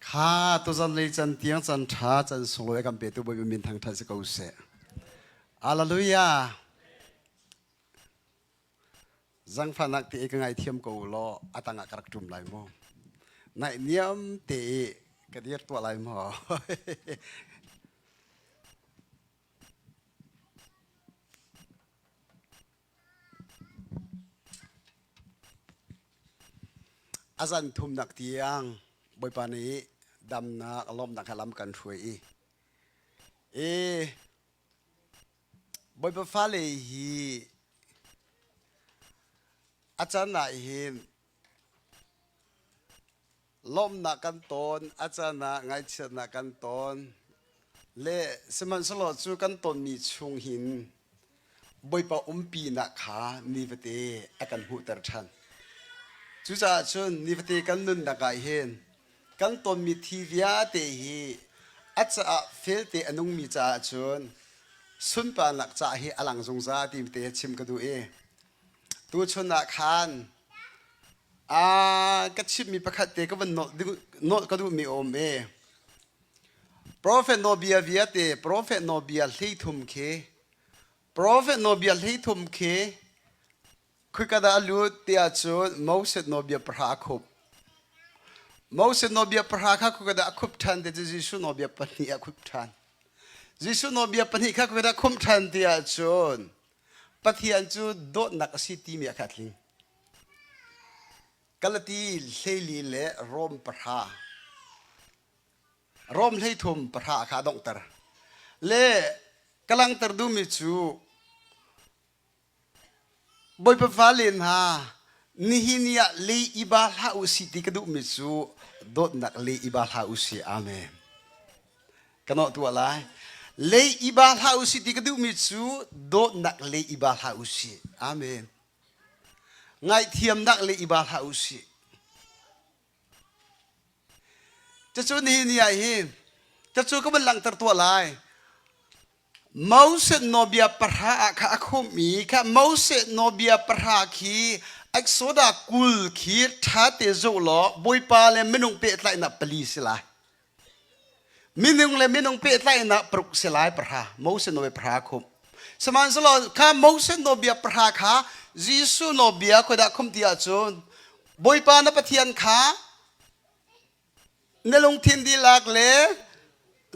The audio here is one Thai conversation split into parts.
ข้าตัวจันเลยจันเตียงจันท้าจันส่งลอยกันเปตัวบริเวณทางทันสกุลเสอาลาลุยาจังฟันนักที่เอกไงเทียมกูล้ออัตังกระจุมไหลมอในเนียมเตะกระเดียดตัวไหลมออาจารย์ทุ่มนักเตียงบอยปานี้ดำนักล้มนักขลังกันช่วยบอยปาฟ้าเลยฮีอาจารย์น่ะเห็นล้มนักกันตนอาจารย์น่ะไงเชื่อนักกันตนเละสมันสลดจูกันตนมีชงหินบอยปาปีนักขานิเวศอากันหูตรชันจุจ่าชนนิฟตีกันนุนนักเห็นกันตนมีทีวีเตหีอาจจะเฟลเตอนุงมีจ่าชนสุนปานักจ่าเฮอลังสงซาทีมเตชิมกระดูตัวชนนักขานกัดชิมมีประคัตเตก็วันโนกระดูมีอมProphet โนเบียวิเต Prophet โนเบียลีทุมเค Prophet โนเบียลีทุมเคคุยกันได้รู้เตียจนมอสโนเบียพระคุบมอสโนเบียพระข้าคุยกันได้คุบทันแต่จิสุโนเบียปนิยคุบทันจิสุโนเบียปนิข้าคุยกันได้คุบทันเตียจนปฏิญาณจูโดดนักสิทธิมีขัดลิงกัลตีเลลีเล่รอมพระรอมให้ทุ่มพระข้าดงตระเล่กำลังตรดูมิจูบอยปฟ้าเล่นฮะนี่หินียเลอิบาลฮาอุสิติกระดูมิจูโดดนักเลอิบาลฮาอุสิอาเมนกันเอาตัวอะไรเลอิบาลฮาอุสิติกระดูมิจูโดดนักเลอิบาลฮาอุสิอาเมนไงเทียมนักเลอิบาลฮาอุสิจะจูนี่หินียเห็นจะจูก็เป็นหลังตัดตัวอะไรมอสโนเบียปราข้าคุมีข้ามอสโนเบียปราคีอักษรกุลขีท้าเตโจล้อบอยปาเลไม่นงเปิดไลน์นับปลีสิลายไม่นงเลยไม่นงเปิดไลน์นับปรุกสิลายปรามอสโนเบียปราคุมสมานสโลข้ามอสโนเบียปราข้าจิสุโนเบียก็ได้คุมที่อาจนบอยปานับเทียนข้านลงทินดีลักเล่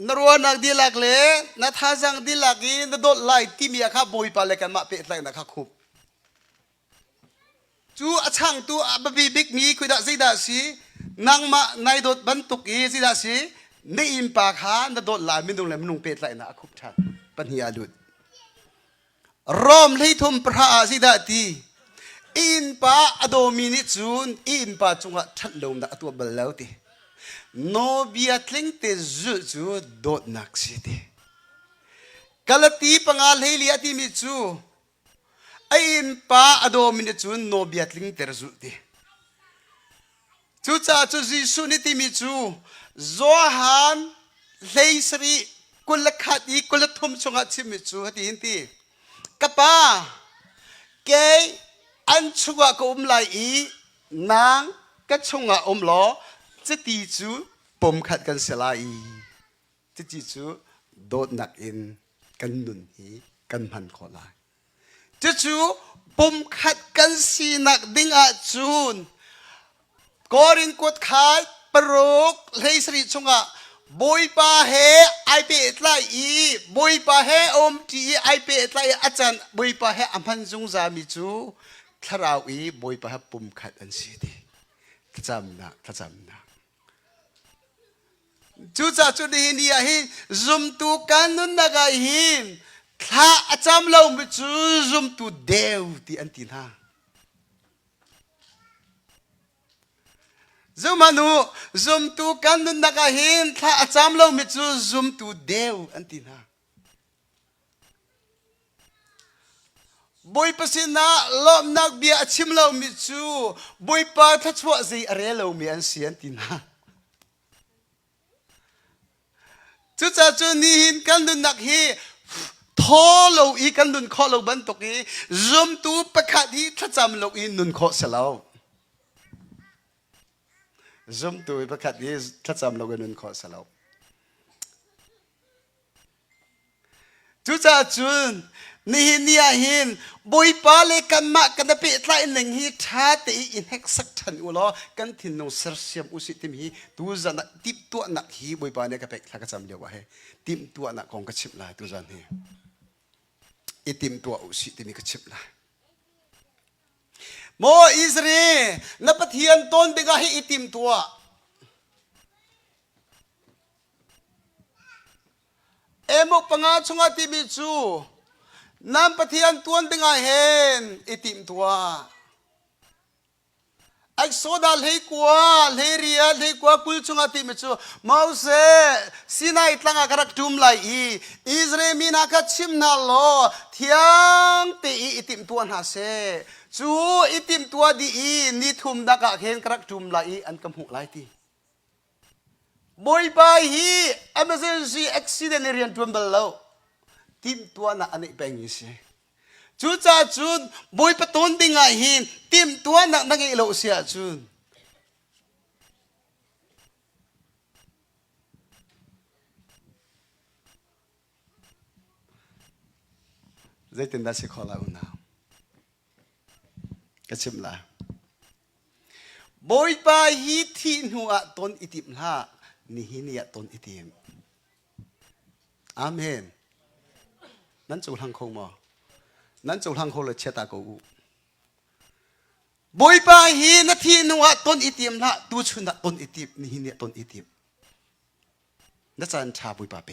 นรัวนักดีลักเล่นัทาจังดีลักอินนโดดไล่ที่มีข้าบอยปาเลกันมาเปิดไลน์นักคุมจูอาช่างตัวบบีบิ๊กมีคุยด่าสิด่าสินางมาในโดดบรรทุกอีสิด่าสิในอิมปากหานโดดลายไม่ต้องเลยไม่ต้องเป็ดไรนะคุบชันปัญญาดุดรอมให้ทุ่มพระสิด่าตีอินปาอโดมินิจูนอินปาจงว่าทัดลงนักตัวเบลล์ตีโนเบียทลิงเตจูโดดนักสิตีกาลตีปังอาลเฮลียตีมิจูอินปาอโดมินจูนโนเบียตลิงเตอร์จุดีจูจ่าจูจิสุนิติมิจูโซฮันเลสรีกุลขัดอีกุลทุมชงหัดชิมิจูฮัดอินตีกับป้าเกยอันชงะก็ไลอีนางก็ชงะล้อจะตีจูปมขัดกันเสลายจะตีจูโดดนักอินกันนุนฮีกันพันขอลายจู่ๆปุ่มขัดกันสีนักดิ่งอาจูนกอรินกดขายปรุกเลยสริชงะบอยปาเฮไอเปิดไลอีบอยปาเฮอมจีไอเปิดไลอาจารย์บอยปาเฮอัมพันจงจามิจูทราวอีบอยปาเฮปุ่มขัดอันสีดีจำนะจู่ๆจู่ดีนี่อะฮิซุมตุกันนุนนักฮินถ้าอาจารย์เราไม่จูซุมตูเดวที่อันที่น่าซุมานูซุมตูกันนุนนักหินถ้าอาจารย์เราไม่จูซุมตูเดวอันที่น่าบอยปัสนาลมนักเบียชิมเราไม่จูบอยปาทัชวะใจอะไรเราไม่อันเสียอันที่น่าจู่ๆจู่นี่หินกันนุนนักฮีท้อเราอีกันนุนข้อเราบันตกอีซุมตูประคาดีถ้าจำเราอีนุนข้อเสลา zoom ตัวประคัดนี้ถ้าจำเรากันนึงขอสลาวจุจ้าจุนนี่เนี่ยหินบอยปาเลกันมากันจะเป็นไรหนึ่งฮีท้าแต่อินเฮกสักทันอุลอกันทินนงเสียมอุสิติมฮีตัวจันติบตัวนักฮีบอยปาเนี่ยก็เป็นลักษณะเดียวกันเฮติมตัวนักของกระชิบลายตัวจันเฮไอติมตัวอุสิติมีกระชิบลายโมอิสรีนับเทียนต้นเบกาให้ไอติมตัวเอมกปังอาชงอาติมิจูน้ำปะเทียนตัวเป็นไงเห็นอิติมตัวไอโซดาเลยกว่าเลยเรียเลยกว่าคุลชงอาติมิจูมาอุเซสินาอิตลังอากรักจุมไลอิสราเอลมีนักชิมนาโลเทียงตีอิติมตัวหาเซจูอิติมตัวดีนิทุมดักเห็นกรักจุมไลอันกำหุไลตีบอยไปฮี emergency accident เรียนจุมเบลโลทีมตัวนักอันนี้เป็นยังไงจุดจ้าจุดบอยประตูดิ่งไงหินทีมตัวนักนั่งอีโลเสียจุดใจเต้นได้สิขอลาอุณาก็ชิมละบอยไปฮีที่หัวต้นอิติมละนี่หินเนี่ยต้นอิติมอาเมนนั่นจูทังคงมั้นั่นจูทังคงเลยเชตากูบอยไปฮีนาทีนัวต้นอิติมละดูชุนต้นอิติมนี่เนี่ยต้นอิติมนั่นจะอันชาบอยปาเป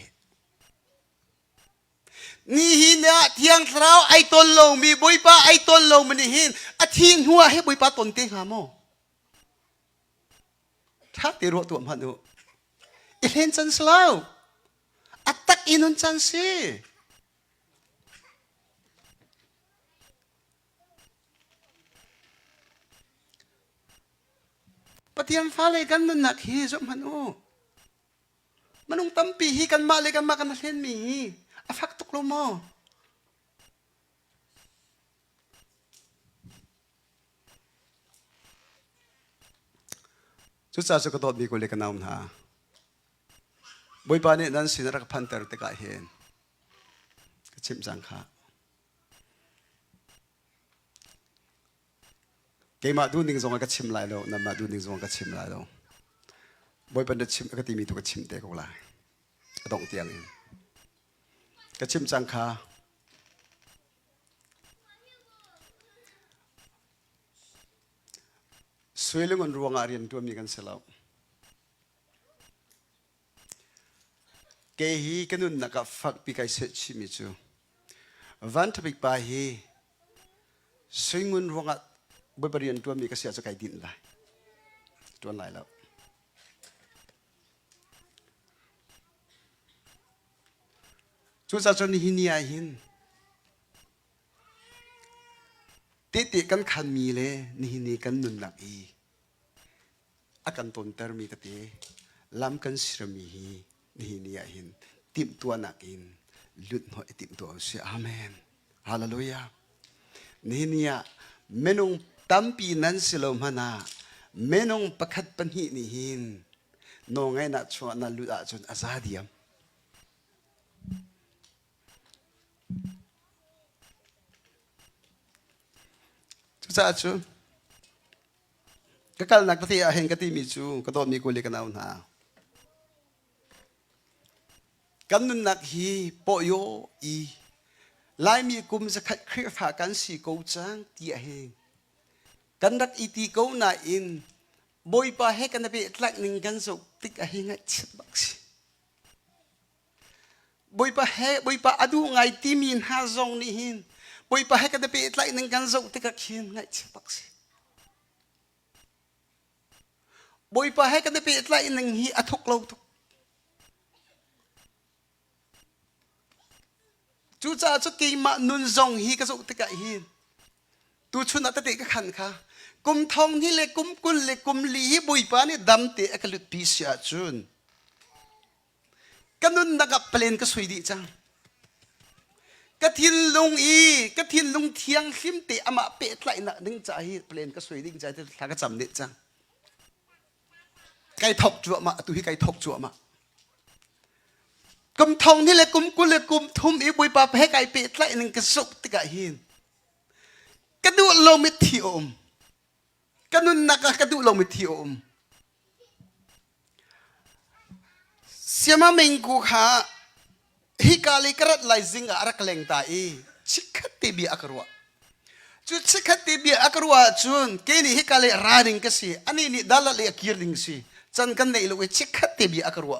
นี่เนี่ยเที่ยงเราไอต้นลงมีบอยปาไอต้นลงมันนี่หินอาทิตย์หัวให้บอยปาต้นเตะหาโมถ้าตีรัวตัวมันดูอิเลนจันสลาวอัตตักอินุนจันซีปฏิญาณฟ้าเลยกันนั่นนักฮีจบมันโอ้มันต้องตั้มปีฮีกันมาเลยกันมากันเล่นมีอาฟักตุกลมอจุดจ้าสุกตอดมีกุเลกันน้ำหาบอยปานี่นั่นสินรักพันเตอร์ตะกายเห็นก็ชิมจังค่ะเกมาดูนิ่งจงก็ชิมไหลแล้วนั่นมาดูนิ่งจงก็ชิมไหลแล้วบอยปานี่ชิมก็ตีมีตัวก็ชิมเตะก็ไหลก็ต้องเตียงเองก็ชิมจังค่ะสวยเลยมันรวงอารีนตัวมีกันเสร็จเกฮีกันนุ่นนักฟักปีกไอเสชิมิจูวันทบิกไปฮีสวยงุนรวงอาบริเวณตัวมีกระเสียจะไกดินได้ตัวไหนแล้วจุดสัจนิหินียหินติกันขันมีเลยนิหินีกันนุ่นนักอีอากันตนเตอร์มีกติลำกันสิรมีฮีนี่นี่ยหินติมตัวนักอินลุดหน่อยติมตัวเสียอาเมนฮาเลลูยานี่เนี่ยเมนุงตั้มปีนั้นสิลมนาเมนุงประคัดปัญหินี่หินโนไงนัดชวนนัดลุดอาจนอาซาเดียมจุดจ้าจูก็การนักปฏิอาเห็นกติมิจูก็ต้องมีกุลิกันเอาหนากันนุนนักฮีปโยอีลายมีกุมจะขัดเครียดฝากันสีกูจังที่เองกันรักอีตีกูน่าอินบอยปะให้กันไปหลักหนึ่งกันสุกติกเองไงชิบักสิบอยปะอดูไงที่มีนหาจงนี่หินบอยปะให้กันไปหลักหนึ่งกันสุกติกเองไงชิบักสิบอยปะให้กันไปหลักหนึ่งฮีอทุกโลทุกจูจ้าจุกีมานุนจงฮีกระสุติกะฮีตูชุนอัตติกะขันค่ะกุมทองนี่เลยกุมกุลเลยกุมลีบุยปานี่ดำเตะกะลุดปีเสียจุนกันนุนนักเปลี่ยนก็สวยดีจังกะทินลุงอีกะทินลุงเทียงขิมเตะอามาเปะไหลน่ะดึงใจเปลี่ยนก็สวยดึงใจแต่ถ้าก็จำเด็ดจัง ไก่ทกจั่วมาตุยไก่ทกจั่วมากุมทองนี่แหละกุมกุเลยกุมทุ่มอีบุยปาให้ไก่เป็ดไล่หนึ่งกระสุกติกะหินกระดูลงมิทิอมกระนุนนักกระดูลงมิทิอมเสียมาเมงกูขาฮิกาลิกระไลซิงอารักเลงตาอีชิคติบีอักรัวจุดชิคติบีอักรัวจุนเกนี่ฮิกาลิราดิงกสีอันนี้นี่ดัลเลกิริงสีจันกันในลูกชิคติบีอักรัว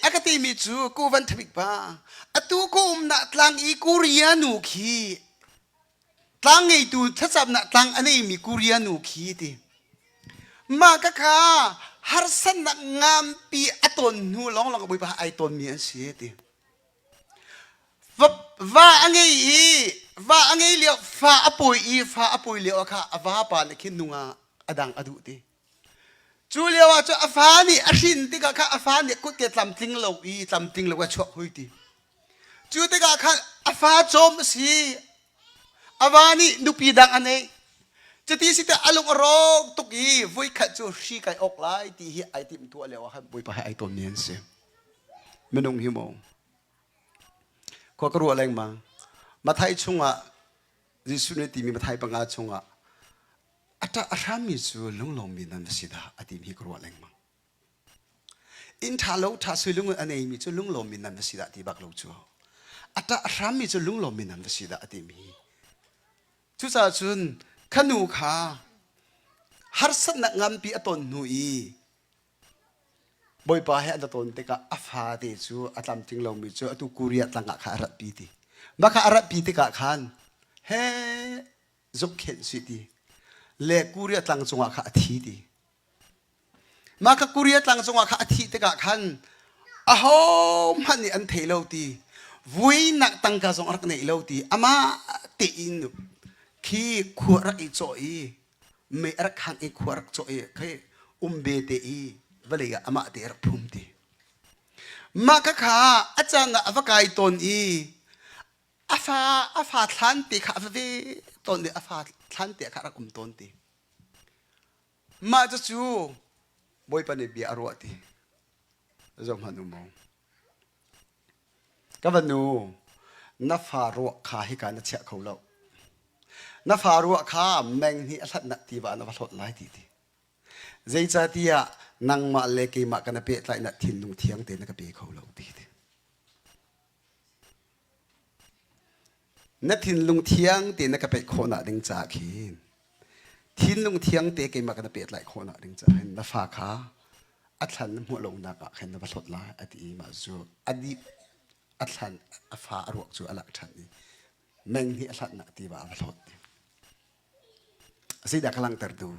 อากาศมีจูกูวันทบิกบ้าอตูกูนักลังอีกูเรียนูขีลังไอตูถ้าจับนักลังอันนี้มีกูเรียนูขีดิมากะค่ะฮาร์สันนักงามปีอตนหูลองกับบุยบ้าไอตนมีอันเสียดิว่าอันไงเลี้ยวฟ้าอปุยเลี้ยวค่ะว่าปานคิดนุงอดังอดุดิจูเลียวว่าจะอฟานี่อาชินติกาค่ะอฟานี่กุดเกตลำติงเราลำติงเราว่าชอบหุยดีจูติกาค่ะอฟาจอมสีอฟานี่ดูปีดังอันนี้จะที่สิแต่อารมณ์ร้องตุกีวุ้ยขัดจูชีไก่ออกไล่ที่ไอติมตัวเลียวว่าบุยไปไอตัวเนียนเสียไม่นุ่งหิมงก็กลัวแรงมั้งมาไทยชงอ่ะยิสุนีตีมีมาไทยปังอาชงอ่ะอาจารย์อารามิจูลุงลงมีนันสิดาอดีมีกรัวแรงมั้งอินทาโลท้าสุลุงอันนี้มีจูลุงลงมีนันสิดาที่บักลูจูอาจารย์อารามิจูลุงลงมีนันสิดาอดีมีทุสาจุนขนูขาฮาร์สันนักงามปีอตนหนุยบอยป้าให้อันตนเตกะอัฟาเตจูอัตลำจิงลงมีจูอตุกุริยัตลังขาอารับปีติมาขาอารับปีติกะขันเฮจุกเข็นสิตีเล็กกุริยตังจงอาคาทีดีมาคกุริยตังจงอาคาทีติกะขันอ้าวมันนี่อันเทโลตีวุ้ยนักตังกาจงอาคาเนโลตีอามาตีอินขี้ขวรักอีจ่อยไม่รักขันอีขวรักจ่อยแค่เบตีวลีกะอามาตีรักพุ่มตีมาคขาอาจารย์อวกายตนอีอาฟาทันตีขาเวตนเดียอาฟาทันตีขารักตนตีมาจะจูบอยปนิบีอารวติจอมฮนุมงก็วันนู้นับฟารัวขาให้การนัดเชะเขาเล่านับฟารัวขาแมงนี่อัศนักตีบานนับหดไล่ตีใจจะตีอะนังมาเล็กมากันเปะไล่นัดทินลุงเทียงเตนักเปะเขาเล่าตีนัดทินลุงเทียงเตนักเปะโคนาดึงจากหินทินลุงเทียงเตะกินมากันเปะไล่โคนาดึงจากหินนับฟ้าขาอัศนักหัวลงนักเห็นนับหดไล่อดีมาจูอดีอัศนักฟ้ารวกจูอลักชันนี่แมงนี่อัศนักตีบาอัลหดสิดากำลังตัดดู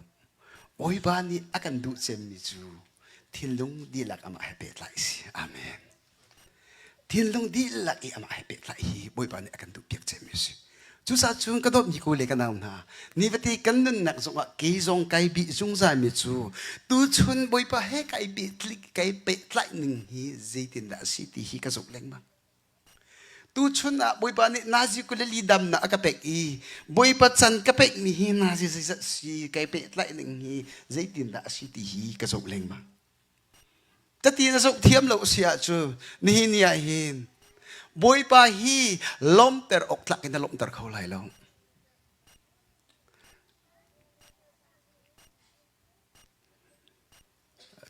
โอ้ยบ้านนี้อากันดูเซมมิจูทินลุงดีลักอามาให้เปะไล่สิอาเมนทินลุงดีลักอามาให้เปะไล่ฮีโอ้ยบ้านนี้อากันดูเปียกเซมมิจูจูซาจูนก็ต้องมีกูเล็กกันเอาหน้านี่วันที่กันนั่นนักสงฆ์กี่จงไก่บิจงใจมิจูตูชุนโอ้ยบ้าให้ไก่บิไก่เปะไล่หนึ่งฮีเจตินดาสิที่ฮีกระสุกเล็งมั้งตูชุนอ่ะบอยปานี่นาซีกุเลลีดำนะกระเปกอีบอยปัจจันกระเปกมีฮีนาซีซีไก่เป็ดไล่หนึ่งฮีเจตินดาสิที่ฮีกระสุกเล็งมาแต่ที่กระสุกเทียมเราเสียจูนี่เนี่ยฮีบอยปาฮีล้มแต่ออกหลักกินแต่ล้มแต่เขาไหลลง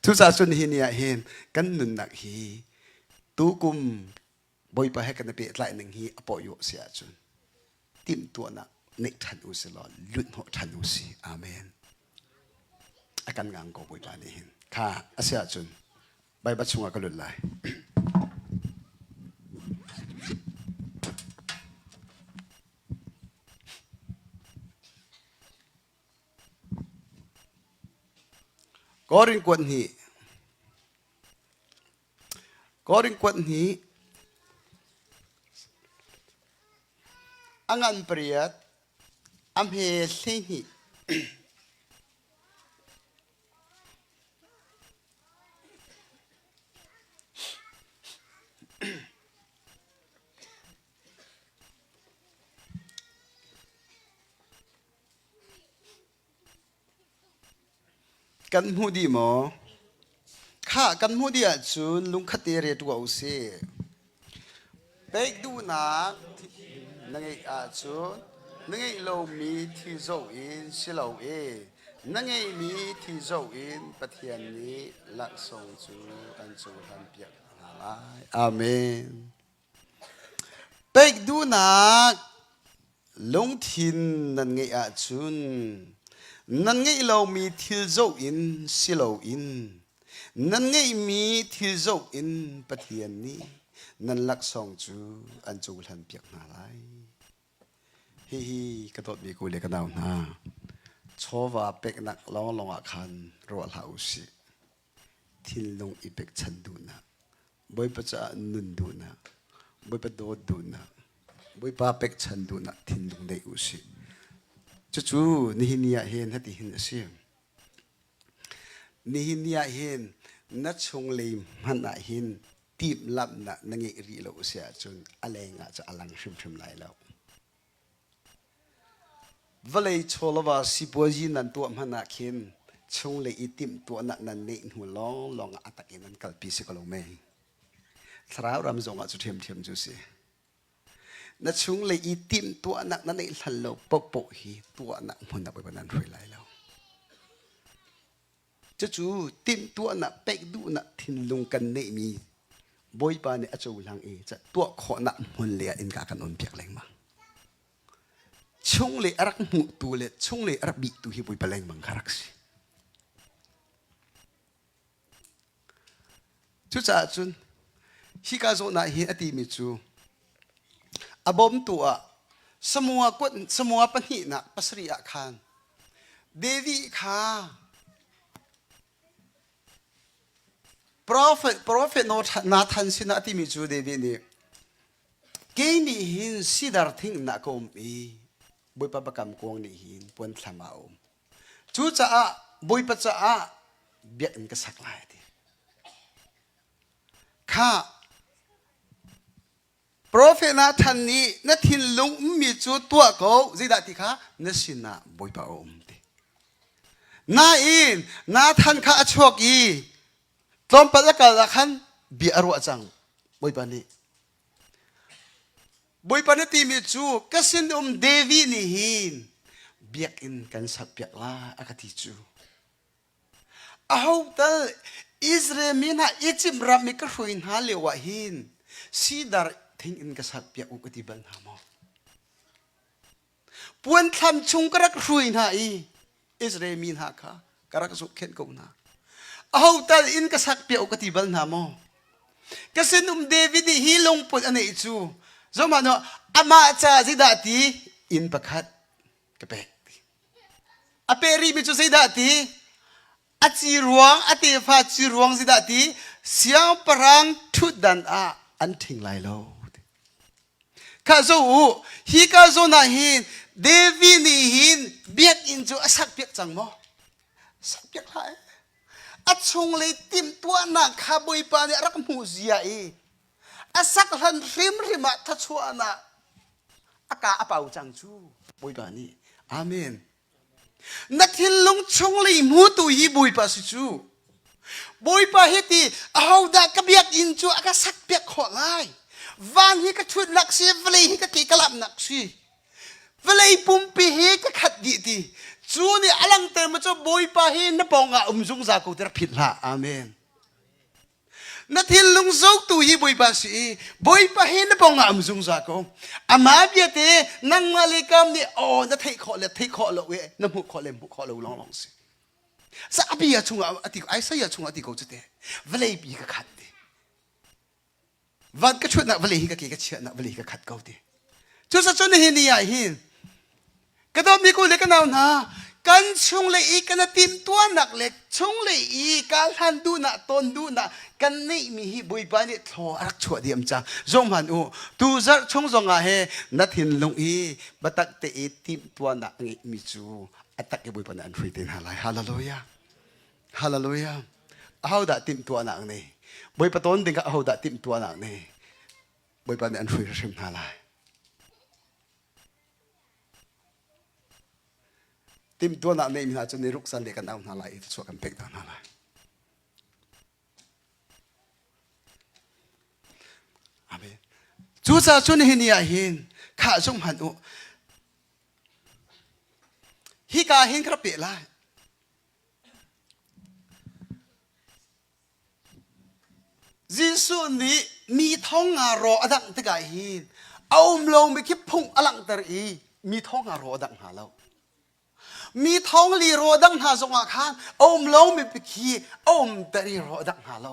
ทุสาสุนฮีเนี่ยฮีกันนุนนักฮีตูกุมบอยไปให้กันเปะไล่หนึ่งฮีอปอยเสียจนติมตัวนักเนทันอุสลอลุนหัวทันอุสีอาเมนอาการงานก็บอยไปนี่เห็นข้าเสียจนใบบัดชงก็หลุดไหลก็ริงกวนฮีอังอันเปรียดอัมเฮสิหิก กันหูดีหมอข้ากันหูดีอ่ะจุนลุงขัดเตเรตัวอุเสเบกดูนักนั่งไงอาจุนนั่งไงเรามีที่โจอินสิเรานั่งไงมีที่โจอินปะเทียนนี้ละส่งจูอันจูทันเปียกอะไรอาเมนเบกดูนักลงทินนั่นไงอาจุนนั่นไงเรามีที่โจอินสิเรานั่นไงมีที่โจอินปะเทียนนี้นั่นลักส่งจูอันจูทันเปียกอะไรฮิกระโดดมีกูเล็กกระดาวนาชอบว่าเป็กนักร้องลงอาคันรัวเหาสิทินลงอีเป็กชันดูนะบอยปะจะนุนดูนะบอยปะโดดดูนะบอยปะเป็กชันดูนะทินลงได้อุสิจู่ๆนี่นี่เห็นฮัติเห็นสินี่นี่เห็นนัดชงเลยมันเห็นตีบลับนะนั่งเอรีเราเสียจนอะไรงะจะอลังชิมไหลแล้ววันเลยโชว์ว่าสิบวันนั้นตัวมันนักเห็นชงเลยอีติมตัวนั้นเล่นหัวลองอัตกินันกัลปีสิกลงไม่สระรำจงอาจุเทียมจุสินัดชงเลยอีติมตัวนั้นเล่นทันโลปปฮีตัวนั้นมันนับไปนั้นรวยไหลแล้วจู่ๆติมตัวนั้นเป็กดูนั้นทิ้งลงกันในมีบอยปาเนี่ยอาจจะหลังจะตัวขอนักมันเลียอินกากันนนเปียกแรงมั้งชงเลยรักมุตัวเลยชงเลยรักบิตัวที่บอยปาแรงมั้งคารักสิจู่จ้าจุนฮิกาโซนาเฮอติมิจูอบอมตัวสมัวปนินักปัสริยาคานเดวีข้าProphet Nathan sinati mi chu de ni ke ni hin sidar thing na kom i boi pa bakam kong ni hin pon thamao chu cha a boi pa cha a biak in ka sak lai ti kha Prophet Nathan ni na Thinlung mi chu tua ko zida ti kha na sina boi pa om ti na in Nathan kha achok iตอนปัจจุบันขันบีอารัวจังบอยปานีตีมีจูก็สินเดวีนี่หินเบียกอินกันสักเบียกลาอากาติจูเอาแต่อิสราเอลมีน่ะอิจิมรับมีกระหุยหาเลวะหินซีดาร์ทิ้งอินกันสักเบียกอุกติบันหามอปวนทำชุงกระหุยหาอิสราเอลมีน่ะค่ะกระสุกเข็นกูน่ะเอาแต่อินกษัตริย์เปียกติบัลนาโมกษัตริย์เดวิดฮิลงปุ่นอันนี้จูสมัยนั้นอามาจ้าสิดาตีอินประคัดกระเปกอาเปรีมิจูสิดาตีอาจีรวงอาเตฟ้าจีรวงสิดาตีเสียงปรังทุดดันอันทิ้งไหลโลข้าจูฮิข้าจูน่าหินเดวิดนี่หินเบียกอินจูสักเบียกจังโมสักเบียกไหลอัดชงเลยติมตัวนักข้าบอยปาเนี่ยรักมูเซียอัดสักหันริมทัชวานะอากาอเปาจังจูบอยปานี่อาเมนนักทิลงชงเลยมูตุยีบอยปาสิจูบอยปาเฮตีเอาดากระเบียกอินจูอากาสักเบียกขอไล่วันฮีก็ชุดนักเสียเวลฮีก็เกกลับนักสิเวลปุ่มปีฮีก็ขัดดีตีจูนี่อลังเต็มมาจะบอยปาหินนับปองอาจงจากกูเตอผิดละอาเมนนัทฮิลลุงซุกตุฮีบอยปาสีบอยปาหินนับปองอาจงจากกูอามาเบียเตนังมาเลกามนี่โอ้นัทเทคอเลเวนับมุขอเลลองสิสักปีอะชงอติไอซ์ยาชงอติกูจะเตเวลปีก็ขัดเตวันก็ช่วยนักเวลฮีก็เกี่ยก็เชื่อนักเวลฮีก็ขัดกูเตจุดสัจจ์นี่หินนี่หินก็ต้องมีกูเล็กกันเอานะกันชงเลยอีกันติมตัวหนักเล็กชงเลยอีการทันดูนะต้นดูนะกันนี่มีฮิบุยบานี่ทอรักชัวเดียมจ้าจงมันอูตูจักชงจงอาเฮนัดหินลงอีบัตักเตอีติมตัวหนักนี่มีจูอัตักบุยบานี่อันฟรีเดนฮาไลฮาเลลูยาฮาเลลูยาเอาดัติมตัวหนักนี่บุยปะต้นดึงก็เอาดัติมตัวหนักนี่บุยบานี่อันฟรีริมฮาไล ติมตัวหนักในมีนาจนในรุกสันเด็กกันเอาหน้าไหลช่วยกันเป็กตาหน้าไหลอาเมนจูจ่าจุนเฮนียหินข้าจงหันอุฮิกาหินครับเปล่ายิสุนี้มีท้องอารอดังตะกายหินเอาลงไปคิดพุ่งอลังตรีมีท้องอารอดังหาเรามีท้องลีโรดังหาสงอาคารเอาลงไปขี้เอาตรีโรดังหาเรา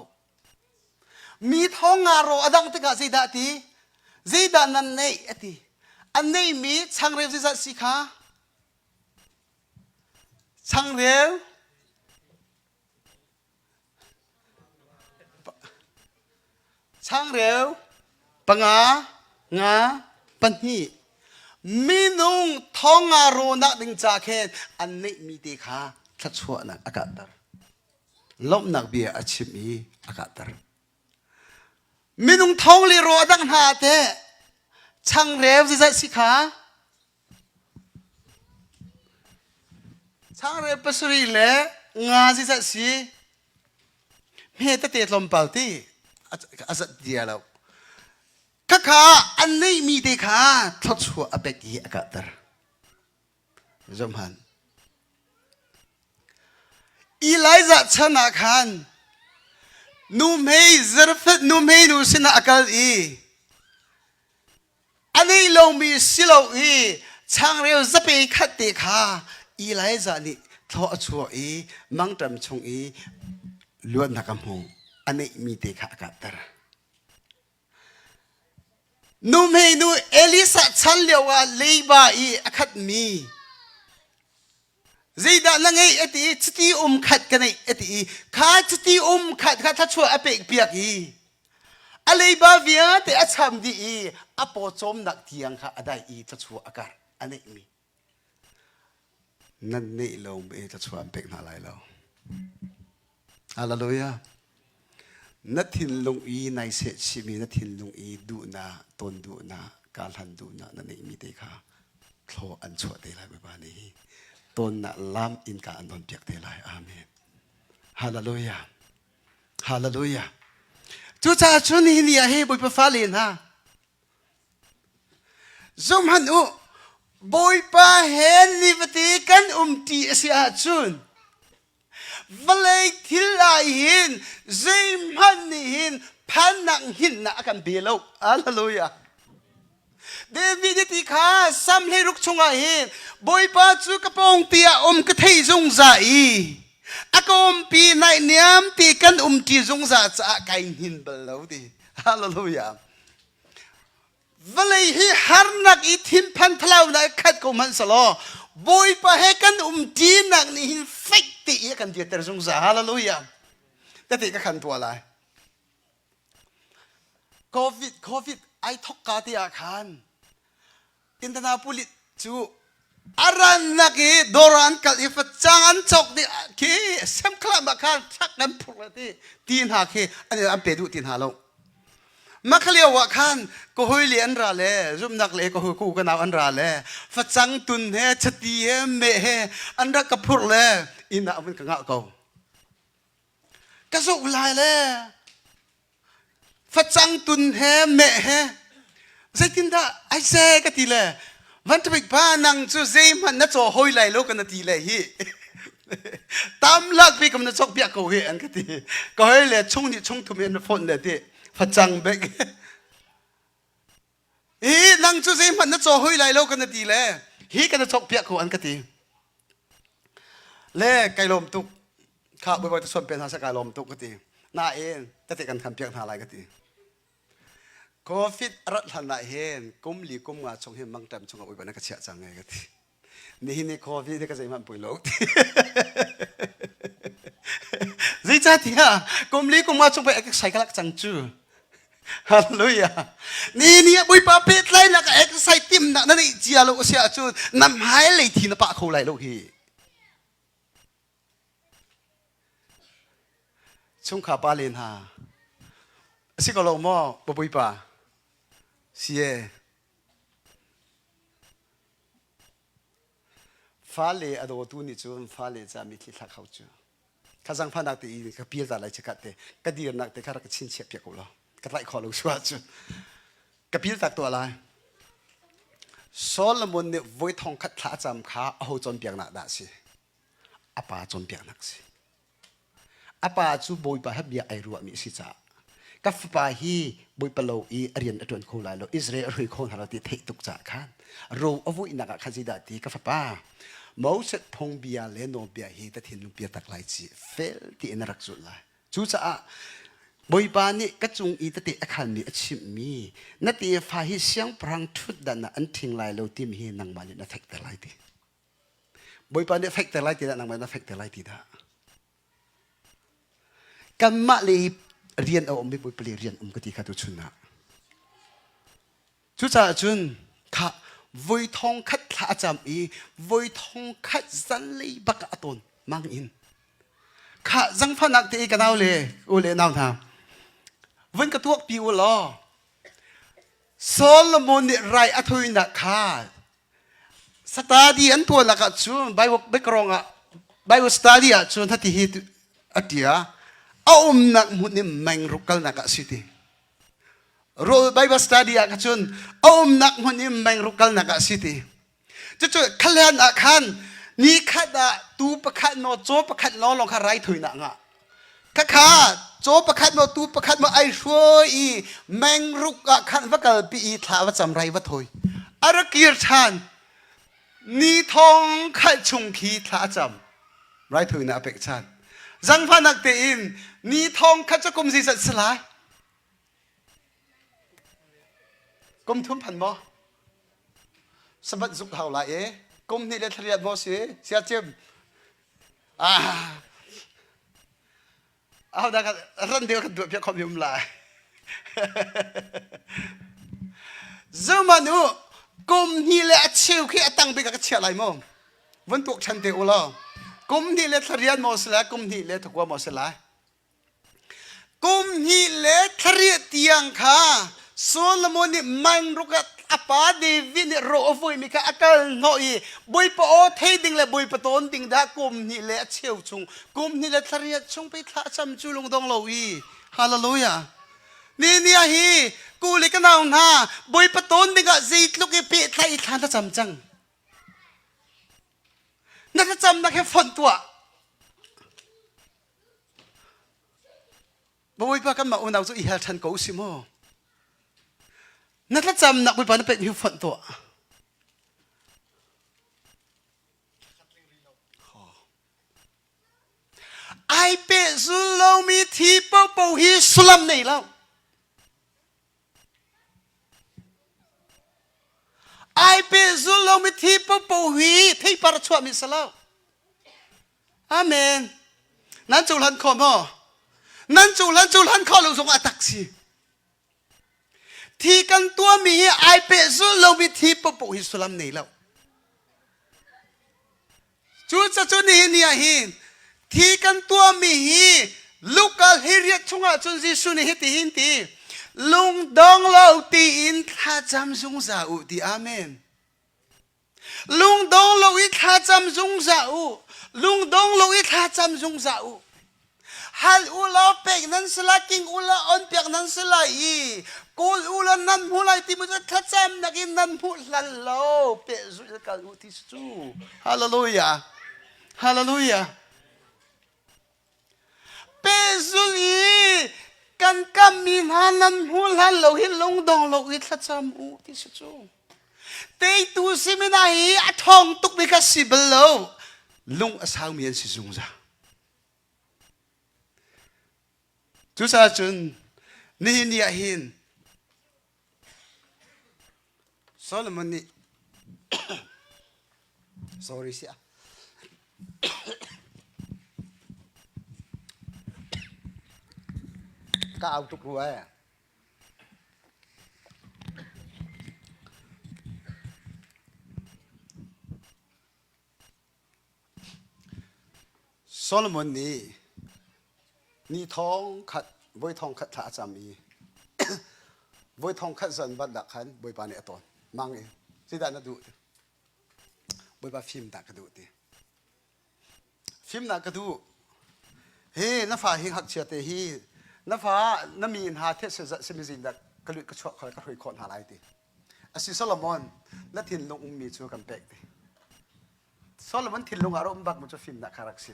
มีท้องอารอดังตะกายสิดาตีสิดานันเนยอติอันนี้มีช่างเร็วสิสิขาช่างเร็วช่างเร็วปังงาปันหีมีนุ่งท้องอารนักดึงจากเคนอันนี้มีเด็กขาทัดชัวนักอากาศดร์ล้มนักเบียอาชีพมีอากาศดร์มีนุ่งท้องลีโรดังหาเตช่างเร็วสิขาช่างเร็วปัสรีเล่งาสิเมื่อตะเตะลมเป่าที่อาศัยเดียแล้วข้าอันนี้มีเด็กข้าทัดชัวอเบกีอากาศดร์จอมหันอีไลซ์ชนะขันนูเมย์ซร์ฟนูเมย์นูสินะอากาศอีอันนี้ลงมีสิโลอีช่างเร็วจะไปขัดเด็กข้าอีไลซ์นี่ทัดชัวอีมังจำชงอีล้วนนักมงอันนี้มีเด็กข้าอากาศดร์นูเมนูเอลิซาชันเลียวว่าเลบาอีอคัดมีจีดานังไงเอติสติขัดกันไงเอติข้าสติขัดข้าทัดชัวอเปกเปียกอีอะไรบาเวียแต่อาชามดีอีอปอจอมนักเทียงข้าได้อีทัดชัวอากาศอันนี้มีนั่นนี่เราไม่ทัดชัวอเปกน่าไรเราฮาเลลูยานัดทินลงอีในเสกชิมีนัดทินลงอีดูนาตนดูนาการหันดูนานั่นเองมีเด็กค่ะโคอันชั่วเดลัยแบบนี้ตนน่ะล้ำอินการอันนนเปียกเดลัยอาเมนฮาเลลูยาฮาเลลูยาจุจ่าชุนหินยาเฮบุยปฟ้าลินฮะจอมหันอุบุยปะเห็นนิวติกันตีเสียชุนวันเลยที่ลายหินซิมันหินพันนังหินนักกันเบลล์อัลเลลูยาเดวิดที่ข้าซ้ำให้รุกชงหินบอยป้าจูกระปองเตียกระเทยจงใจอากมปีในเนียมตีกันตีจงใจจะไกหินเบลล์ดีอัลเลลูยาวันเลยให้ฮาร์นักอีทิมพันทลาวนักขัดกุมันสโลบอยป้าให้กันตีนักนี่หินฟิกตีกันเดียร์จงใจฮาเลลูยาแต่ตีก็ขันตัวอะไรโควิดไอทอกกาที่อาคารอินเตอร์นาปุลิจูอารันนักดอรันกัลอิฟจังอันจอกดิคีเซมคลามาคารชักกันพูดที่ตีนหาคีอันนี้อันเปดูตีนหาลงมาขลียวว่าคันก็หุยเลียนราเล่จุ่มนักเล่ก็หุยกูกันเอาอันราเล่ฟัดจังตุนเฮชตีเฮเมเฮอันรักกับพูดเล่อินน่ะมันกังเอากระสุกลายเล่ฟัดจังตุนเฮเมเฮใจตินดาไอเซก็ตีเล่วันที่ไปบ้านนั่งจูเซมันน่าจะหุยไหลโลกันนาทีเลยฮีตามลักพี่กำลังจอกเบียกกูเฮอันก็ตีก็หุยเล่ชงนี่ชงทุ่มเงินฝนเลยที่ฟัดจังเบกนั่งจูเซมันน่าจะหุยไหลโลกันนาทีเลยฮีกันจะจอกเบียกกูอันก็ตีเล่ไก่ลมตุกข้าบ่อยๆจะส่วนเป็นหาสกายลมตุกก็ตีหน้าเองแต่ติกันทำเพียงหาอะไรก็ตีโควิดรัฐนาเห็นกุมหลีกุมงาชงเห็นมังแต่ชงเอาไปนั่นก็เชื่อจังไงก็ตีนี่โควิดนี่ก็จะมันปุ๋ยโลกจีจ้าที่ฮะกุมหลีกุมงาชงไปเอ็กซ์ไซค์ก็ลักจังจูฮัลโหลยานี่บุยป้าเป็ดไล่นักเอ็กซ์ไซค์ติมนักนั่นนี่เจียโลกเสียจูนำหายเลยทีน่ะปะเขาไล่โลกฮีช่วงขาปาเลนฮาสิกโลมอบุยป้าเสีย ฟ้าเลอโดตูนี่จูนฟ้าเลจะมีที่ทักเขาจูข้าจังพานักตีก็เปียจะอะไรจะกัดเตก็ดีนักเตข้ารักชินเชียบเปียกกูแล้วก็ไล่ขอลูกชัวจูก็เปียตักตัวอะไรโซโลมอนเนี่ยไว้ทองคัดขาจำขาเอาจนเปียกหนักได้สิอาปาจนเปียกหนักสิอาปาจูบอยปะฮับเบียไอรัวมีสิจ้ากับปาฮีบอยปะโลอีเรียนอดวนโคลาโลอิสราเอลรุยโคนฮาราติเทตุกจากขันเราเอาไว้นักขันจิดาตีกับปาเมื่อเสร็จพงเบียเลโนเบียฮีแต่ทินลุเบียตักไลจีเฟลที่อินรักจุดละจูจ้าบอยปานี่ก็จงอีแต่ติอาคารมีอชิมมีนัดที่ฟ้าฮีเสียงพรังทุดดันอันทิ้งไลโลที่มีนังมันนัดเฟกแต่ไลตีบอยปานี่เฟกแต่ไลตีนังมันนัดเฟกแต่ไลตีได้กันมาเลยเรียนเอาไม่บอยปลีเรียนก็ตีข้าตุชุนนะจุจ้าจุนข้าวัยทองคัดขาจำอีวัยทองคัดสันลีบักอตนมังอินข้าจังพนักตีกันเอาเลยอุเลนาวทาวันกระตัวปิวล้อโซโลมอนเนี่ยไรอัทุยนักข้าสตาดีอันตัวนักจุนใบกรองอ่ะใบวสตาดีอ่ะจุนทัดที่ฮิตอัดยาเอานักมุนี่แมงรุกกัลนักสิทีโรใบบสตาดีอ่ะจุนเอานักมุนี่แมงรุกกัลนักสิทีจุดขลันอาคารนี่ขัดตูประคัดโนโจประคัดล้อลงข้าไรถุยนักอ่ะข้าโจประคัดโนตูประคัดมาไอช่วยแมงรุกอาคารว่ากันปีท้าว่าจำไรว่าถุยอารกีร์ชันนี่ทองขัดชุงขีท้าจำไรถุยนักเป็กชันจังพานักเตอินนี่ทองขัดจะกุมสีสัตสลายกุมทุ่มพันบ่สบัดสุกเท่าไรกุมนี่เลทเรียดบ่สิเสียเจ็บเอาได้กันรันเดียวกันตัวเพียงความยุ่งลายเจ้ามันอุกุมนี่เลเชี่ยวขี้ตั้งไปกับเชี่ยอะไรมั้งวันตุกฉันเดียวละกุมนี่เลทเรียดมอสละกุมนี่เลถูกว่ามอสละกุมนี่เลทเรียดเตียงค่ะโซโลมอนนี่มันรุกอาปาเดวินโรอฟุยมิกาอักลโนอีบุยปโอเทดิงและบุยปโตนดิงดากุมนี่เลเชี่ยวชุงกุมนี่เลทเรียดชุงไปท้าจำจุลงดงโลอีฮาเลลูยานี่ฮีกูเลยกันเอาหน้าบุยปโตนดิงอะจีตลุกอีปีไทยทานท้าจำจังนักจำนักแค่ฝนตัวบุยปกันมาอุณาจุอีเฮลทันกูสิโมนักจำนักบุยปนักเป็นหิวฝนตัวไอเป็ดสุลมีทีปะปูฮีสุลัมนี่แล้วไอเป็ดสุลมีทีปะปูฮีที่ปาร์ชวมิสลาวอาเมนนั่นจูลันคอมอนั่นจูลันคอลงส่งอัตักซีที่กันตัวมีไอเป็ดสุลมีทีปะปูฮีสุลัมนี่แล้วจูนี่ฮินที่กันตัวมีลูกกาลฮิริยชงอาจนจิสุนี่ฮิติหินตีลุงดองเราตีอินท่าจำจงซาอุตีอาเมนลุงดองเราอิท่าจำจงซาอุลุงดองเราอิท่าจำจงซาอุฮัลอุลาเป็กนั้นสลากิงอุลาอันเป็กนั้นสลาอีกูอุลานั้นหูไลที่มันจะท่าจำนักอินนั้นหูลันโลเป็กสุดกันอุทิศจูฮาเลลูยาฮาเลลูยาเปซุลีกันกัมมินฮานันฮูลันโลหิลงดองโลหิทัจามูที่สุดเตยตูซิมินาฮีอัทองตุกบิกัสซิเบลโลลุงอาสาวมีอันสิจุงจ้าจุซาจุนนี่อาหินโซโลมอนนี่ sorry เสียก้าวทุกรัวโซโลมอนนี่ทองขัดบอยทองขัดท่าจำอีบอยทองขัดสันบัดดักขันบอยปานเอตอนมังเอสิดานะดู บอยปาฟิล์มนักกระดูตีฟิล์มนักกระดูเฮ้น้าฟ้าเฮงหักเชียเตฮีน้าฟ้าน้ามีนหาเทศเสมิจินดักกระลุกกระชอกกระหุยคนหาไรตีอาศิโซโลมอนนัดทินลงมีจูกันเป็กตีโซโลมอนทินลงอารมณ์บักมันจะฟิล์มนักคารักซี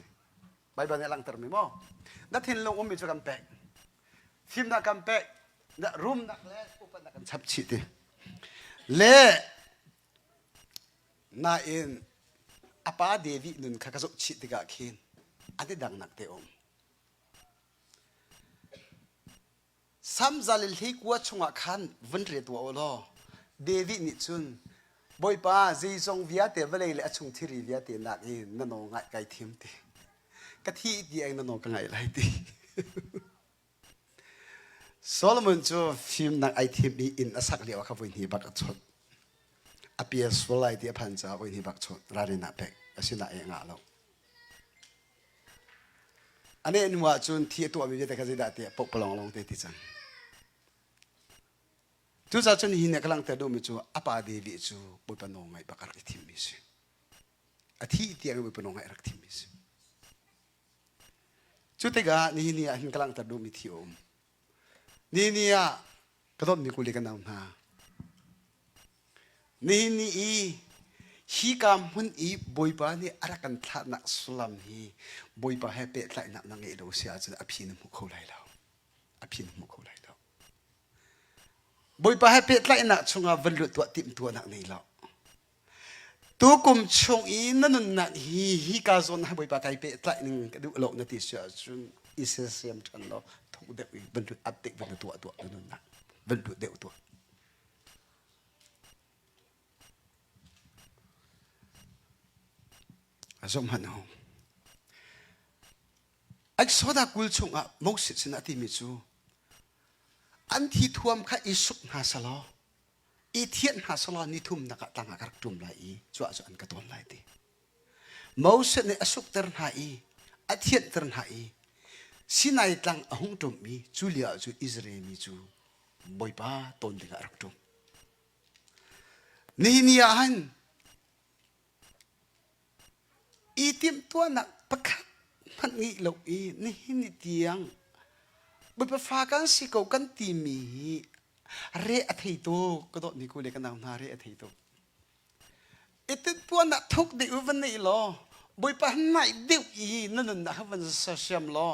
ใบบันเนลังเตอร์มิโมนัดทินลงมีจูกันเป็กฟิล์มนักกันเป็กนักรูมนักเล่อุปนักกันชับชีตีเล่น่าเอ็นอาป้าเดวินุนข้ากระสุชิติกาขินอันนี้ดังนักเตอมซ้ำจะเลี้ยงวัวชงอาคันวันเรียตัวโอโลเดวินิจุนบอยป้าจีจงวิอาเตวเลยเลยชงที่รีวิอาเตนักเอ็นนั่นโง่ไก่ทิมตีกะทิดีเองนั่นโง่กังไงไรตีโซโลมอนจูฟิล์มนักไอทิมนี้อินอาศักเลี้ยวข้าวันนี้บักชดอภิสวลายที่พันจ้าวันนี้บักชดรารินาเป็กอาศินาเองอ่ะเราอันนี้นัวจุนที่ตัวมีเด็กก็จะได้ที่ปกปลองลงเตติจังทุกจุนหินกำลังแต่ดูมิจูอาปาเดวิจูบุปนองไงบักรักทิมมิสอาทิตย์ที่บุปนองไงรักทิมมิสจุดที่กานี่หินกำลังแต่ดูมิทิโอมนี่กระโดดมีกุลีกันนำฮะนี่ฮีกามหุ่นบอยปานี่อารักันท่านักสลัมฮีบอยปาให้เป็ดไหลนักนังเอโดเสียจนอภินมุขเขาไหลแล้วอภินมุขเขาไหลแล้วบอยปาให้เป็ดไหลนักชงอาวันลุตัวติมตัวนักนี่แล้วตัวกุมชงนั่นนักฮีกาซอนให้บอยปาไก่เป็ดไหลนึงกระดูกโลกนาทีเสียจนอิสเซียมจันแล้วทุกเด็กวันลุอัปเดตวันลุตัวนั่นนักวันลุเด็กตัวสมหันเอาไอ้สอดากุลชงอ่ะมกสิสนาที่มิจูอันที่ท่วมข้าอิสุกหาสลออีเทียนหาสลอนิทุ่มนักตั้งอาการจุ่มไหลจั่วอันกระตุ้นไหลตีมกสิในอสุกเตอร์หายอาเทียนเตอร์หายสินายตั้งอหงจุ่มมีจูเลียจูอิสราเอลมีจูบอยป้าต้นดิ่งอารักจุ่มนี่อันอีติมตัวนักประคับมันงี้เรานี่นิดยังบุปผากันสิเขากันตีมีเร่อธิโตก็ต้องนี่กูเรียกกันนาเร่อธิโตอีติมตัวนักทุกเดือนวันนี้ล้อบุปผาไหนเดือดนั่นนักวันเสียมล้อ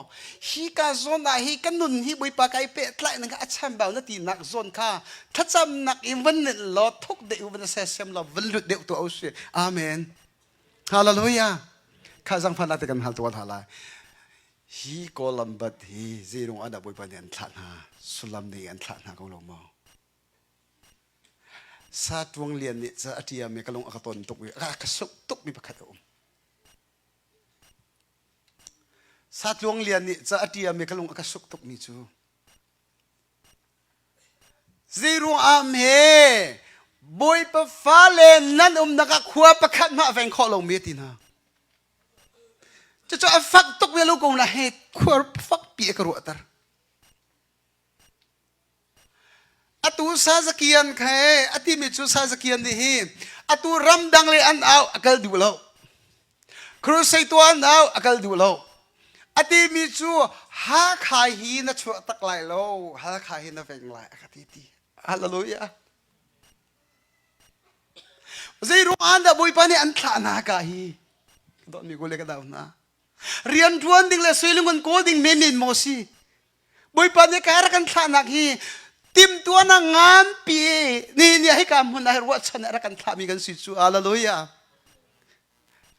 ฮีกาโซนฮีกันนุนฮีบุปผาไก่เป็ดไหลนั่งอาชันบ่าวนั่นตีนักโซนข้าถ้าจำนักอีวันนี้ล้อทุกเดือนวันเสียมล้อวันหลุดเดือดตัวเอาเสียอาเมนฮาเลลูยาข้าจังพันนัดกันหัลตัวทาลายฮีโกลัมบัดฮีจีรงอันดับบุปผาเนี่ยอันทัดนาสุลัมเนี่ยอันทัดนาเขาลงมาซาตวงเลียนเนี่ยจะอธิยามีกลงอักตนตุกวิกระสุกตุกมีประคัตอมซาตวงเลียนเนี่ยจะอธิยามีกลงอักสุกตุกมีจูจีรงอามเฮบุยปฟ้าเลนนั่นนักขวาประคัตมาแฝงข้อลงเมียตินาจะฟักตุกเวลูกงละเหตุขวาฟักเปียกรัวตร์อตูซาสกียนแค่อติมิจูซาสกียนดีฮีอตูรำดังเลยอันเอาอักลดูเราครูใส่ตัวอันเอาอักลดูเราอติมิจูหาขายฮีนัชวตักไลเราหาขายฮีนับเองไลอักติตีฮาเลลูยาซีรุอันดาบุยปานี่อันท่านากาฮีตอนนี้กูเล็กดาวนะเรียนทวนดิ่งเลยสวยลุงคนโกดิ่งเมนินโมซีบุยปานี่แค่รักกันท่านักฮีติมตัวนังงามปีนี่ให้การมันได้รู้ว่าฉันรักกันท่ามีกันสิจูฮาเลลูยา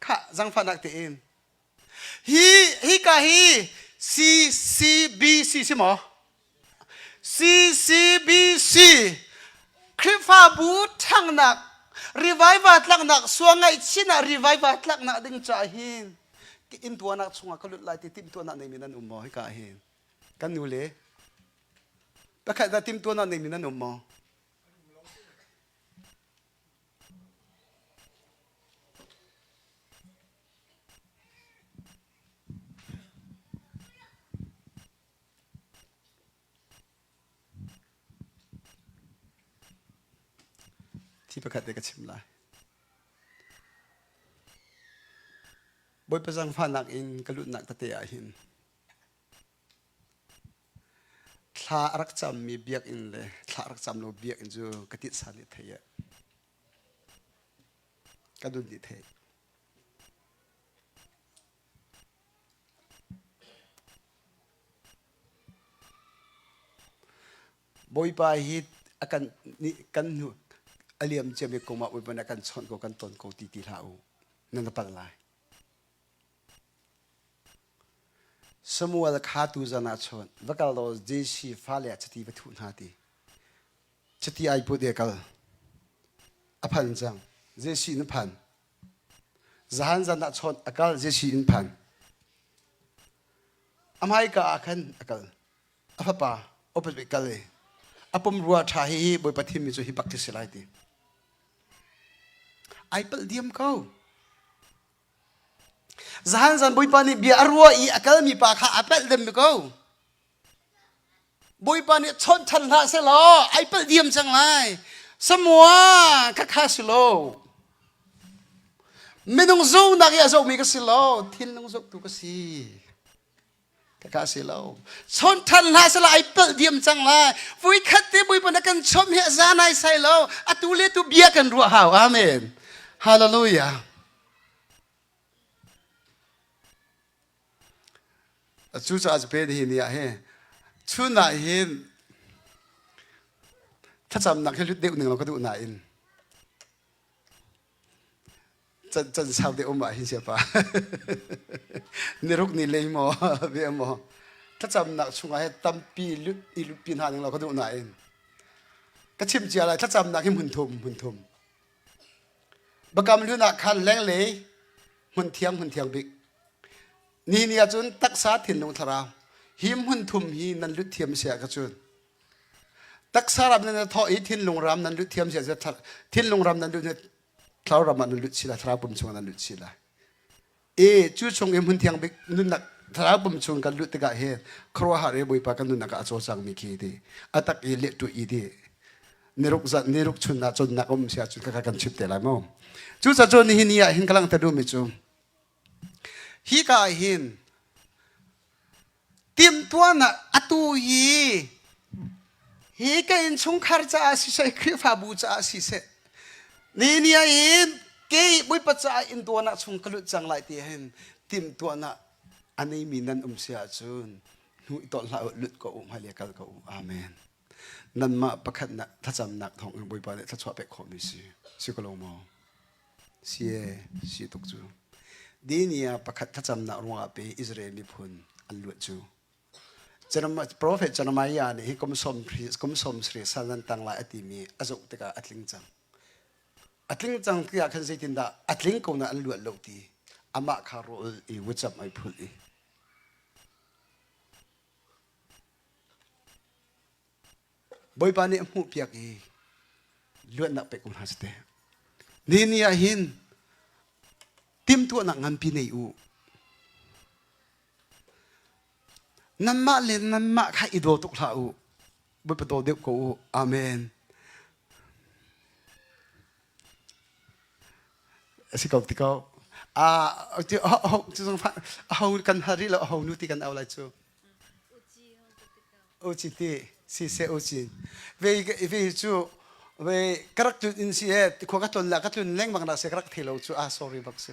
ข้าจังฟันนักเตนฮีกาฮีCCBC ใช่ไหม CCBC คริฟ้าบูทั้งนักรีไวฟ์วัดหลักนักสวงไงชินะรีไวฟ์วัดหลักนักดึงจ่าหินกินตัวนักสวงก็ลุดไล่ติมตัวนักในมินันอุโมให้กาหินกันนูเล่แต่ใครจะติมตัวนักในมินันอุโมที่ประกาศเด็กชิมลาย บอยประจังฟ้านักอินกลุนักตะเตียหินทลารักจำมีเบียกอินเลยทลารักจำโนเบียกอินจูกติดสานิเทียกระดุนดิเทบอยไปฮิตอาการนี่กันหนูอเลียมเจมิกมาอุปนักกันชนกับกันตนกับตีลาวนั่นก็เป็นไรสมัวขาตูจนาชนวักเราเจสีฟ้าเลียชติวัตถุนาทีชติไอพูดเดียกัลอภันจังเจสีนพันจานจนาชนอากาศเจสีนพันอามายกาขันอากาศอภปาอปเปกัลเลยอปมรัวชาฮีบอยปฏิมิจุฮิบักติสิไลตีไอเปิลเดียมเขาจันบอยปานี่เบียรัวอีอากาศมีปากขาเปิลเดียมเขาบอยปานี่ชนทันท่าเสลอไอเปิลเดียมจังไรสมัวข้าสิโลไม่ต้องซูนักยาซูมีก็สิโลทินลงซูตุก็สิข้าสิโลชนทันท่าเสลอไอเปิลเดียมจังไรฟุยขัดเตบอยปานักกันชมเฮซานายไซโลอตุเลตุเบียกันรัวหาวอาเมนฮาเลลูยาชูจะอาจเป็นหินเนี่ยเฮ้ชูน่ะหินถ้าจำหนักแค่ลุดเดียวหนึ่งเราก็ดูหน่าอินจะชาวเดียวมาหินเสียป่ะนี่รุกนี่เลยมั้งเบี้ยมั้งถ้าจำหนักช่วงไหนตั้มปีลุดอีลุดปีนหาหนึ่งเราก็ดูหน่าอินก็ชิมเจียอะไรถ้าจำหนักให้หุ่นทุมบางคำลุดหนักคันแรงเลยหุ่นเทียงบิ๊กนี่เนี่ยจนตักษาถิ่นลงทาราวหิมหุ่นทุมฮีนันลุดเทียมเสียกระจุนตักษารำนั้นทออีถิ่นลงรำนันลุดเทียมเสียจะถิ่นลงรำนันลุดเนี่ยทาราวรำนันลุดสิละทาราวปุ่มชงนันลุดสิละจู่ชงหุ่นเทียงบิ๊กนุนนักทาราวปุ่มชงกันลุดตะกะเฮครัวหาเรบุยปากันนุนนักอาโจสังมีคีดีอัตักเล็ดตุอีดีนิรุกชุนนักจนนักอมเสียจุนกันชิบเตลัยมั้งจู่จะจนหินเนี่ยหินกำลังตะดูมิจูฮีกาหินติมตัวน่ะอตุยีฮีก็อินชงคาร์จ้าสิเสคริฟาบูจ้าสิเสนี่เนี่ยหินเกย์บุยปัจจัยอินตัวน่ะชงกลุจังไรที่เห็นติมตัวน่ะอันนี้มีนันเสียจุนนุยตอนเราลุดก็ฮาเลียกัลก็อาเมนนั่นมาประคันน่ะถ้าจำหนักทองบุยปาเนี่ยถ้าชอบไปขอมิสิก็ลงมาเสียตกจูดีเนี่ยประคัตถ้าจำหนักรัวไปอิสราเอลมีพุนอันลุดจูจะนำ Prophet จะนำมายานี่กุมสมสรีสันตังลายอติมีอาจุติกาอัตลิงจังที่อยากให้ใจตินดาอัตลิงกูน่ะอันลุดโลดีอามาคารุลอีวุจับไม่พุลีบอยปานี่มุเปียกอีลุดนักเป็กกุมฮัสเตนี่เนี่ยหินติมตัวนักงานปีนี้อูนั่นมาเล่นนั่นมาข้าอิดโดตุกลาอูบุปผาเด็กกูอาเมนสิเขาที่เขาที่เขากันฮาริแล้วเขานุติกันเอาอะไรจูอุจิตีสิเสอุจิเวจูเวกระตุ้นอินสิเอติขวกัตุนละกัตุนเล่งบางนาเสกรักเทโลจูsorry บักซึ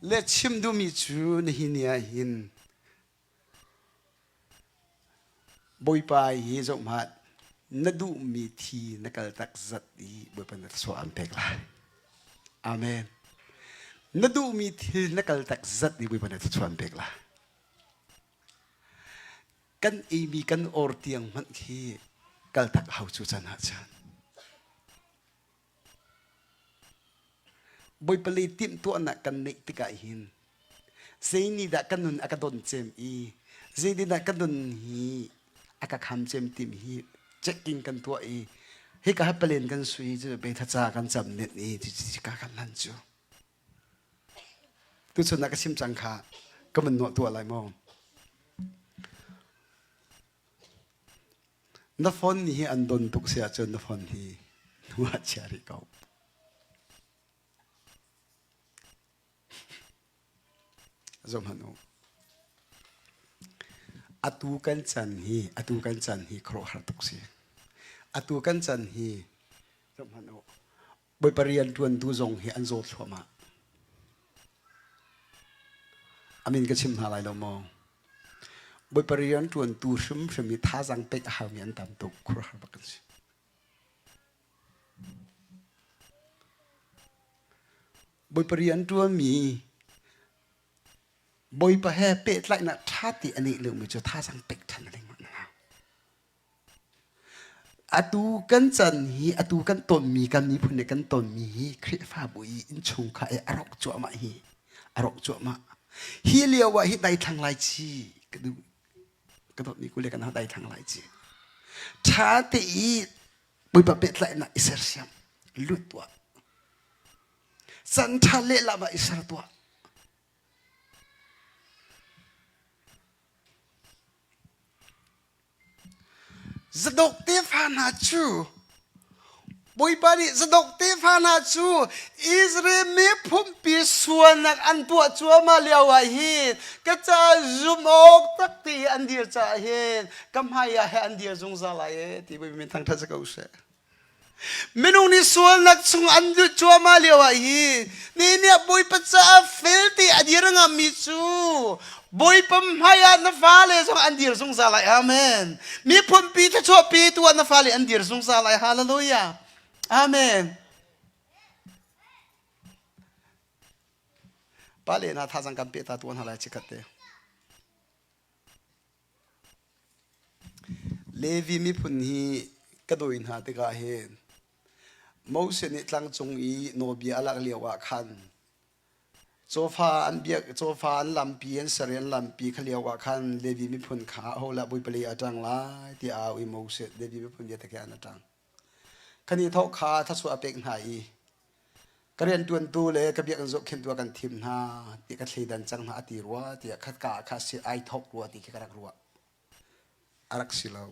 เลชิมดูมีจูนี่หินยาหินบอยไปเยจงมาณดูมีทีนักตักจัดดีบอยปนัดสวามเปกลาอาเมนณดูมีทีนักตักจัดดีบอยปนัดสวามเปกลากันมีกันออร์เตียงมันขี้กัลตักเฮาจูจันหาจันบอยปลีติมตัวนักกันนิติกาหินเซนี่ดักกันนุนอากาดนเจมอีเซนี่ดักกันนุนฮีอากาคำเจมติมฮีเช็คกิ้งกันตัวอีเฮก็ให้เปลี่ยนกันสุยจะไปทัศน์กันจำเน็ตอีจิกากันนั่นจูตุชนักชิมจังค่ะก็มันหนวดตัวอะไรมองนับฟอนนี้อันโดนตุกเสียจนนับฟอนนี้หัวเชียริกเอา จงมันอตูกันจันฮีครอหัตุกเสียอตูกันจันฮีจงมันบอยปริยันทวนตูจงฮีอันโจทวมาอามินก็ชิมหาอะไรเรามองบอยปริยันทวนตูชุมมีท่าจังเป็กหามีอันตามตุกครอหัตุกเสียบอยปริยันทวนมีบอยประเฮเป็ดไล่น่ะท่าติอันนี้เรื่องมันจะท่าสังเป็กทันอะไรมันนะอตูกันจันฮีอตูกันตนมีกันนี้พุ่นในกันตนมีคริฟ้าบุยอินชงขายอรกจัวมาฮีอรกจัวมาฮีเลียวว่าฮีได้ทางลายจีก็ดูก็ตอนนี้กูเรียกกันว่าได้ทางลายจีท่าติบอยประเป็ดไล่น่ะอิสระเสียมลุดตัวสันทะเลละมาอิสระตัวสดกเตฟานาจูบอยปาริสดกเตฟานาจูอิสราเอลมีพุ่มปีส่วนนักอันตัวจัวมาเลียวว่าฮีก็จะจุมอกตักตีอันเดียจะเห็นกำไฮยาเฮอันเดียจงซาลายที่บอยมีทางทัศน์ก็อุเสไม่นุ่งนิส่วนนักจงอันตัวจัวมาเลียวว่าฮีนี่เนี่ยบอยปัจจัยฟิลตีอันเดียรงามิจูบอยปั๊มหายานฟ้าเลยส่งอันเดียร์ส่งสาลายอาเมนมีพุ่มปีที่ชอบปีตัวนฟ้าเลยอันเดียร์ส่งสาลายฮาเลลูยาอาเมนปาเลนะท่าสังกัมเปตาตัวนหาลายชิกัดเตเลวีมีพุ่นฮีกระโดดหาติกาเฮนมอสนิตั้งจงอีโนบีอาลักเลียวะคันโซฟาอันเบียโซฟาอันลำปีอันเสรียนลำปีเขาเรียกว่าคันเลวีมีพุ่นขาเอาละบุยเปรียจังละที่เอาอิโมเสเลวีมีพุ่นเยตะแกนจังคันนี้ทอกขาทัศวะเป็กหายกระเรียนตัวตูเลยกระเบียกันจบเข็นตัวกันทิมนาที่กระเทดันจังมาตีรัวที่ขัดกาขัดเสียไอทอกรัวที่กระรักรัวอารักสิเรา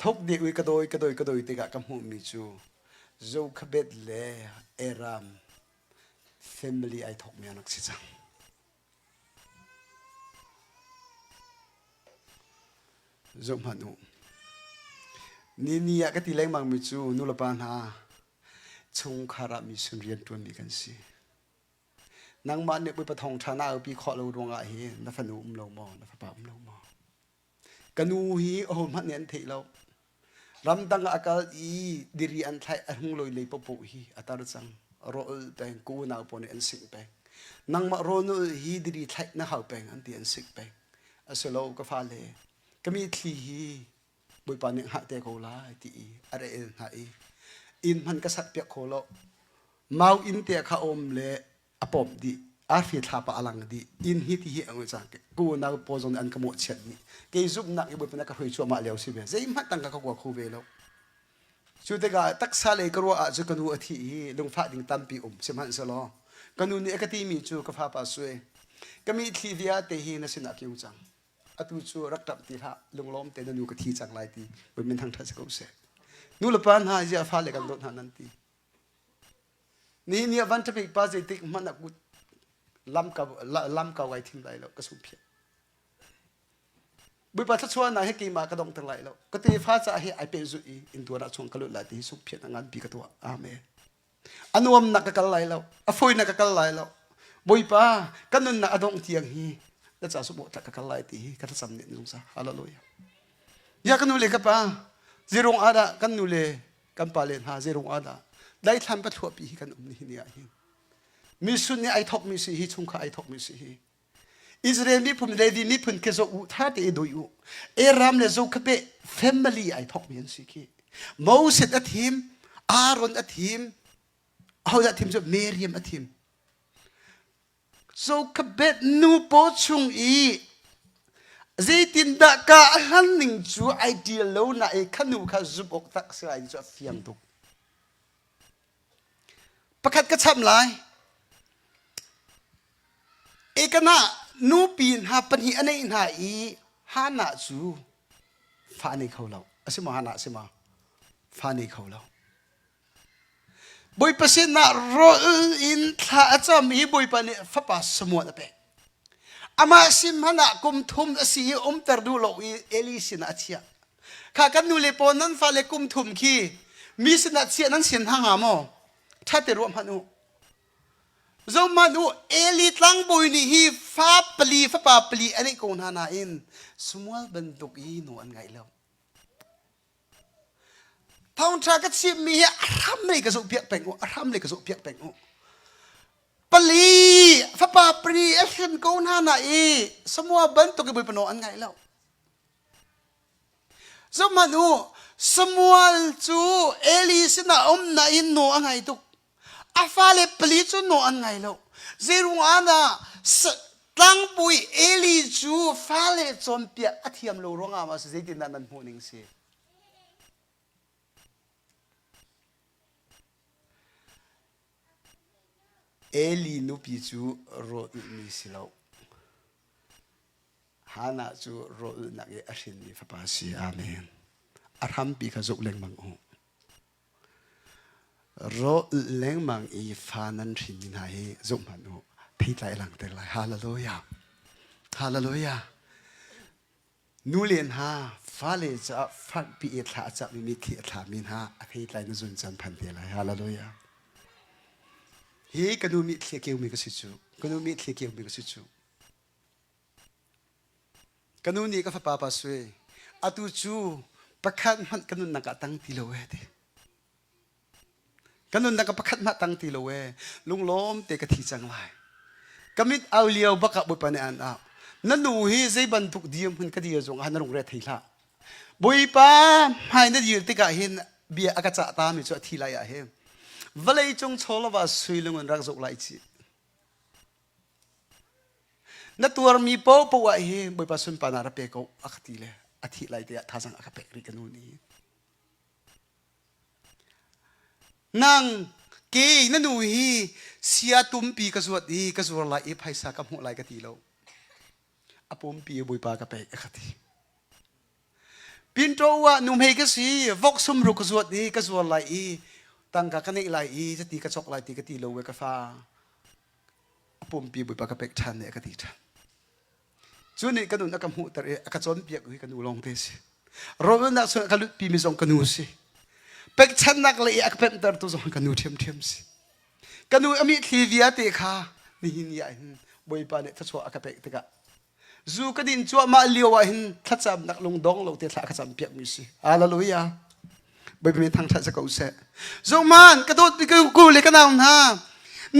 ทอกเด็กวิกระโดยที่กะกำหูมิจูโจขเบ็ดเล่เอรามfamily ไอทอกมีนักสิจังจงมาดูนี่ก็ที่เลี้ยงมังมิจูนุลปานหาชงคารามิสุนเรียนตัวมีกันสินางมันเนี่ยไปประทองชานาปีขอเราดวงอาเฮนัฟนูเรามอนัฟปาเรามอกันูฮีโอ้มันเนี่ยเทเรารำดังอากาศดิริอันไทยอันหงลอยเลยปปุฮีอัตราจังรอแต่กูน่าปนอันสิงไปนางมารอนุฮีดิริไทยน่าหาไปอันที่อันสิงไปอาศัยเราก็ฟ้าเลยก็มีที่ฮีบุยปานิหะเตโคลาที่อะไรเองหายอินมันก็สักเปียกโคโลมาอินเตะข้าอมเละอปอมดีอาฟิทาปะอลังดีอินฮิตฮิอังวิจังกูน่าโพสต์อันขโมยเช็ดนี่เกยซุบนักบุยปานิกคุยชัวมาเลี้ยวสิเบะเจมันตั้งกับกูคู่เวลชุดเด็กตักซาเลยก็รู้อาจจะกันดูอาทิตย์ลงฟ้าดิ่งตันปีเสมันสลอกันดูนี่ก็ที่มีจูก็ฟ้าปัสสวยก็มีทีเดียเตหีนั่นสินักยุ่งจังอตุจูรักตับตีละลงล้อมเตนันอยู่กับทีจังไรตีเป็นทางทัศน์ก็เสนู่นละปัญหาจะฟ้าเลยกันโดนหานันตีนี่วันที่ไปป้าจะติมันนักล้ำเก่าไว้ทิ้งไรแล้วก็สุเพียบุปผาชวนนายให้กี่มากระดองทั้งไรแล้วก็ตีฟ้าจะให้ไอเป็นจุอีอินตัวนักชงกลุลายที่สุเพียงานปีกตัวอาเมอนุมนักกัลไลแล้วอฟอยนักกัลไลแล้วบุปผากันนั่นนักอดองเทียงฮีแล้วจะสมบูรณ์นักกัลไลที่กันสำเนียงสงสารฮาเลลูยายากันนูเลกับป้าเจรงอาดากันนูเลกันปาเลนหาเจรงอาดาได้ทำปัจจุบันปีกันนี่เนี่ยมีสุนเนี่ยไอทอกมีสิฮีชงข้าไอทอกมีสิฮีอิสราเอลมีพุ่มเลวีมีพุ่มเคโซอุท่าเตอโดยูเอรามเลโซคเป family ไอทอกมีอันสิกีโมเสสอัทีมอารอนอัทีมเอาอัทีมจะเมรียมอัทีมโซคเปนูโปชุงอีเจตินดากาหันนิงจูไอเดียโลน่าเอขันูข้าจุบออกตักสายจะเฟียงตุกประคัดกระชับหลายเอกน่านูปีนหาปัญหาอันนี้หาอีฮานาจูฟานี่เขาเราสิมาฮานาสิมาฟานี่เขาเราบ boi pasin na ro in tha acham hi boi pa ni fa pa samua na pe ama sim hana kum thum asi ter du lo eli sin achia kha kan nu le pon nan fa le kum thum khi mi sin achia nan sin hanga mo tha te ro hanu zo manu eli tlang boi ni hi fa pa pli ani kon hana in sumual banduk i no an ngai lo thong tra ka chim mi ram le ka zo piak peng ram le ka zo piak peng pali fa pa pri action kon hana i samua banduk i boi pano an ngai lo zo manu samual chu eli sina na in no angai tu afale pali chu no an ngai lo zirung ana tlang pui eli chu fale chom pia athiam lo ronga ma se tin nan hu ning se eli nu pi chu ro mi silo hana chu ro na ge ashin ni fa pa si amen arham pi kha zok leng mang o ro leng mang i fanan thin ni hai zok man o thi lai lang te lai hallelujah hallelujah nu len ha fa le cha fan pi e tha cha mi thi tha min ha a thi lai na zun chan phan te lai hallelujah hi kanu mi thle keu mi ka si chu kanu mi thle keu mi ka si chu kanu ni ka fa pa pa swe atu chu pakhat man kanu na ka tang ti lo we de kanu na ka pakhat ma tang ti lo we lung lom te ka thi chang lai kamit auliao baka bo pa ne an a nanu hi zai ban thuk diam hun ka dia jong han rong re thei la boi pa hai na dir te ka hin bia aka cha ta mi chu thi lai a he valei chung chola wa suilung an rak zok lai chi na tuar mi po po wa hi boi pa sun pa na ra pe ko akhti le athi lai te tha sang akha pe ri kanu ni nang ke na nu hi sia tum pi ka zuat hi ka zur lai e phaisa ka mu lai ka ti lo apom pi boi pa ka pe akhati pin to wa nu me ka si vok sum ru ka zuat hi ka zur lai e tang ka ka nei lai e ti ka chok lai ti ka ti lo we ka fa apom pi boi pa ka pe than ne ka ti than chuni kanu na kam hu tar e ka chon piak hui kanu long te si ro na so ka lut pi mi jong kanu si pek chan nak le ak pem tar tu jong kanu them si kanu ami thli via te kha ni hin ya hin boi pa ne tha so aka pek te ka zu ka din chu ma liwa hin tha cham nak long dong lo te tha ka cham piak mi si hallelujah boi mi thang tha sa ko se zo man ka dot pi ku le ka naung ha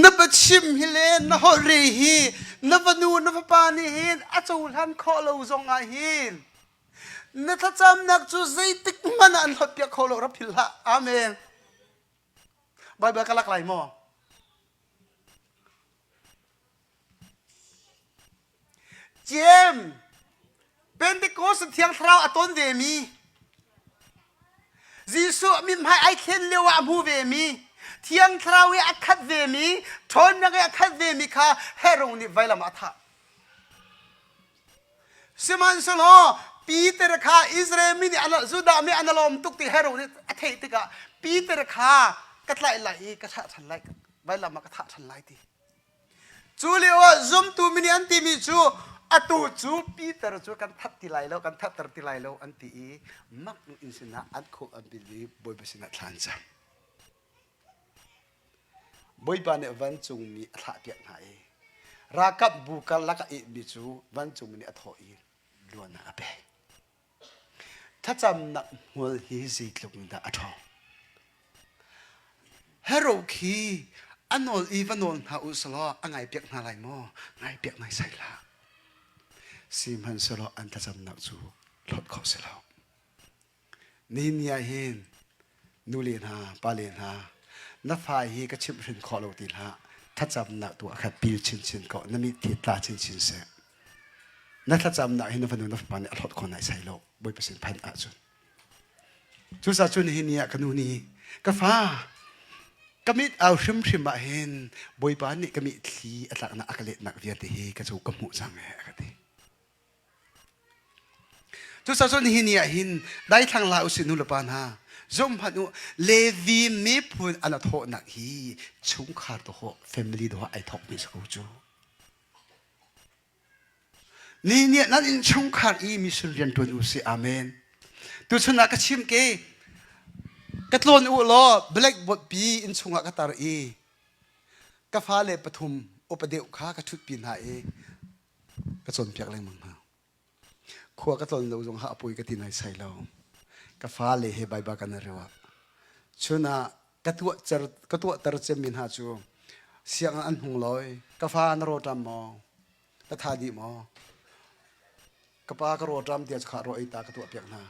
na ba chim hi le na ho re hi na va nu na va pa ni hin a chul han kho lo zong a hin na tha cham nak chu zai tik man an hot pia kho lo ra phil ha amen bai ba ka lak lai mo jem Pentecost thiang Thlarau aton ve mi Jisu mi mai ai khen lewa mu ve mi thiang Thlarau e akhat ve mi thon na ge akhat ve mi kha herong ni vaila ma tha siman solo Peter kha Israel mi ni ala juda mi analom tuk ti herong ni athei ti ka Peter kha katlai lai ka tha than lai vaila ma ka tha than lai ti chuliwa zum tu mi ni anti mi chu atu chu Peter chu kan that ti lai lo kan that tar ti lai lo anti e mak insina at kho abili boy basina thlan cha boy pa ne van chung mi tha piak na e rakap bu ka laka e bi chu van chung mi atho e luana ape tha cham na hol hi zi tluk da atho hero khi anol ivanol ha uslo angai piak na lai mo ngai piak nai sai la sim han solo an tha cham na chu lot kho se lo nin ya hin nulin ha palin ha na phai hi ka chim rin kho lo tin ha tha cham na tu kha pil chin chin ko na mi ti ta chin chin se na tha cham na hin vanu na pa ne lot kho nai sai lo boi pasin phan a chun chu sa chun hin ya kanu ni ka fa kamit au shim shim ma hin boi pa ni kamit thi atlak na akalet nak via te hi ka chu ka mu chang he ka ti chu sa chun hin ya hin dai thang la usin nu la pan ha zoom hanu levi mi phun ana tho nak hi chung khar to ho family do ai thok mi so chu ni ne nan in chung khar I mi sul rian tu si amen tu chuna ka chim ke ka tlon u lo blackboard pi in chunga ka tar I ka fa le pathum opadeu kha ka thut pin ha e ka chon piak leng mang ha khua ka tlon lo jong ha apui ka tin ai sai lo ka fa le he bai ba kan rewa chuna ka tu tar chem min ha chu siang an hung loi ka fa na ro tam mo ta tha di mo ka pa ka ro tam tia kha ro ai ta ka tu piak na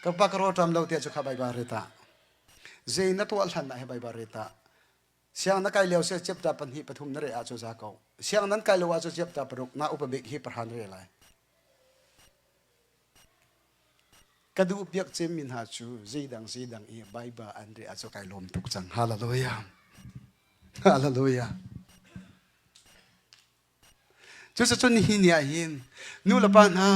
ka pa ka ro tam lo tia chu kha bai ba re ta zai na to al than na he bai ba re ta siang na kai leo se chep ta pan hi pathum na re a chu za ko siang nan kai lo a chu chep ta paruk na upabek hi parhan re lai kadu piak chem min ha chu zidang I bai ba an re a chu kai lom tuk chang hallelujah hallelujah chu sa chun hi nia hin nu la pa na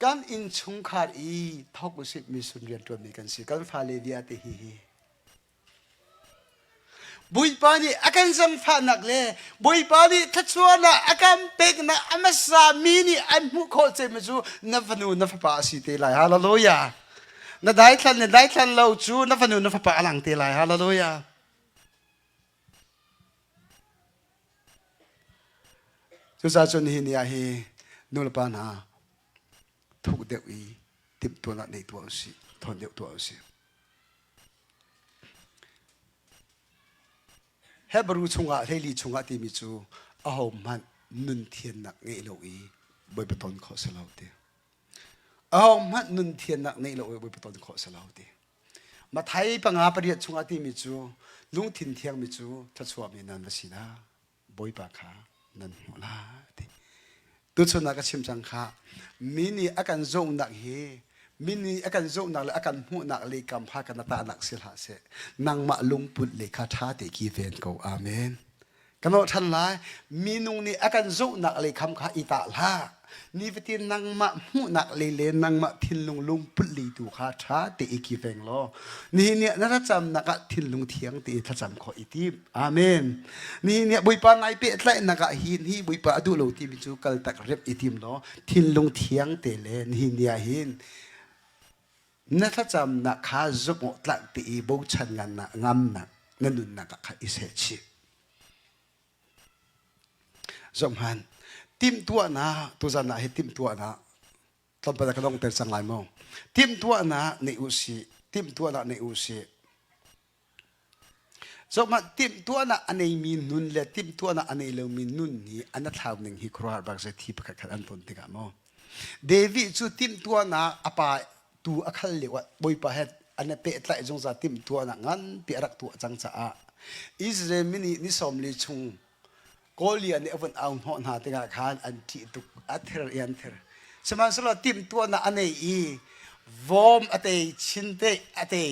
kan in chung khar I thok usip mi sun rian tu mi kan si kan fa le dia te hi Bawipa ni akan sang fa nak le Bawipa ni thatsuana akan pek na amasa mini an mu khol che me chu na fanu na fa pa si te lai hallelujah na dai thlan lo chu na fanu na fa pa alang te lai hallelujah chu sa chun hi nia hi nul pa na thuk deu I tip tu na nei tu si thon deu tu si Hebrew chunga heli chunga ti mi chu a hom man nun thian nak ngei lo I boi beton kho salau te a hom man nun thian nak nei lo boi beton kho salau te ma thai panga pariat chunga ti mi chu lung thin thiang mi chu thachua mi nan basina Bawipa kha nan hola te tu chuna ka chim chang kha mini akan zong nak hi mini akan zo nak akan mu nak le kam pha kan ta nak sil ha se nang ma lung put le kha tha te ki ven ko amen kano than lai minung ni akan zo nak le kham kha ita la ni vitin nang ma mu nak le nang ma Thinlung lung put le tu kha tha te ki ven lo ni ne na cham nak Thinlung thiang te tha cham kho iti amen ni ne Bawipa nai pe tlai nak hin hi Bawipa adu lo ti mi chu kal tak rep itim lo Thinlung thiang te le ni nia hin na ta cham na kha zup mo tlak ti bo chan ngan na ngam na nanun na ka kha ise chi zom han tim tua na tu za na he tim tua na tom pa ka dong ter sang lai mo tim tua na nei u si tim tua na nei u si zom ma tim tua na anei min nun le tim tua na anei lo min nun ni ana thaw ning hi khrar bak se thi pakhat khat an ton ti ga mo David chu tim tua na apa tu akhal lewa Bawipa het ane pe tlai jong za tim tu na ngan pe rak tu chang cha a Israel mini ni som li chung kolia ne avan aun ho na te ga khan an ti tu ather yan ther saman sala tim tu na ane I vom ate chinte ate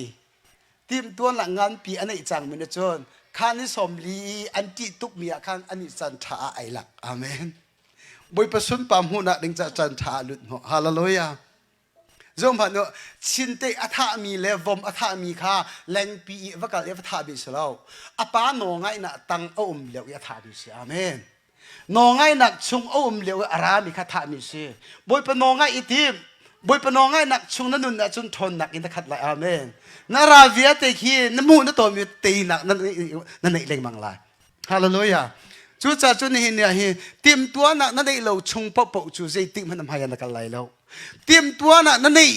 tim tu na ngan pi ane chang min chon khan ni som li an ti tuk mi khan ani chan tha ai lak amen Bawipa sun pam hu na ding cha chan tha lut ho hallelujah Zom hano chinte atha mi le vom atha mi kha leng pi vakal e tha bi salo apa no ngai na tang om le ya tha bi si amen no ngai nak chung om le ara mi kha tha mi si Bawipa no ngai itim Bawipa no ngai nak chung na nun na chun thon nak in khat la amen na ra via te khi na mu na to mi te nak na nei leng mang la hallelujah chu cha chu ni hin ya hi tim tua na nei lo chung po po chu zai tim hanam ha ya na kal lai lo tim tua na nei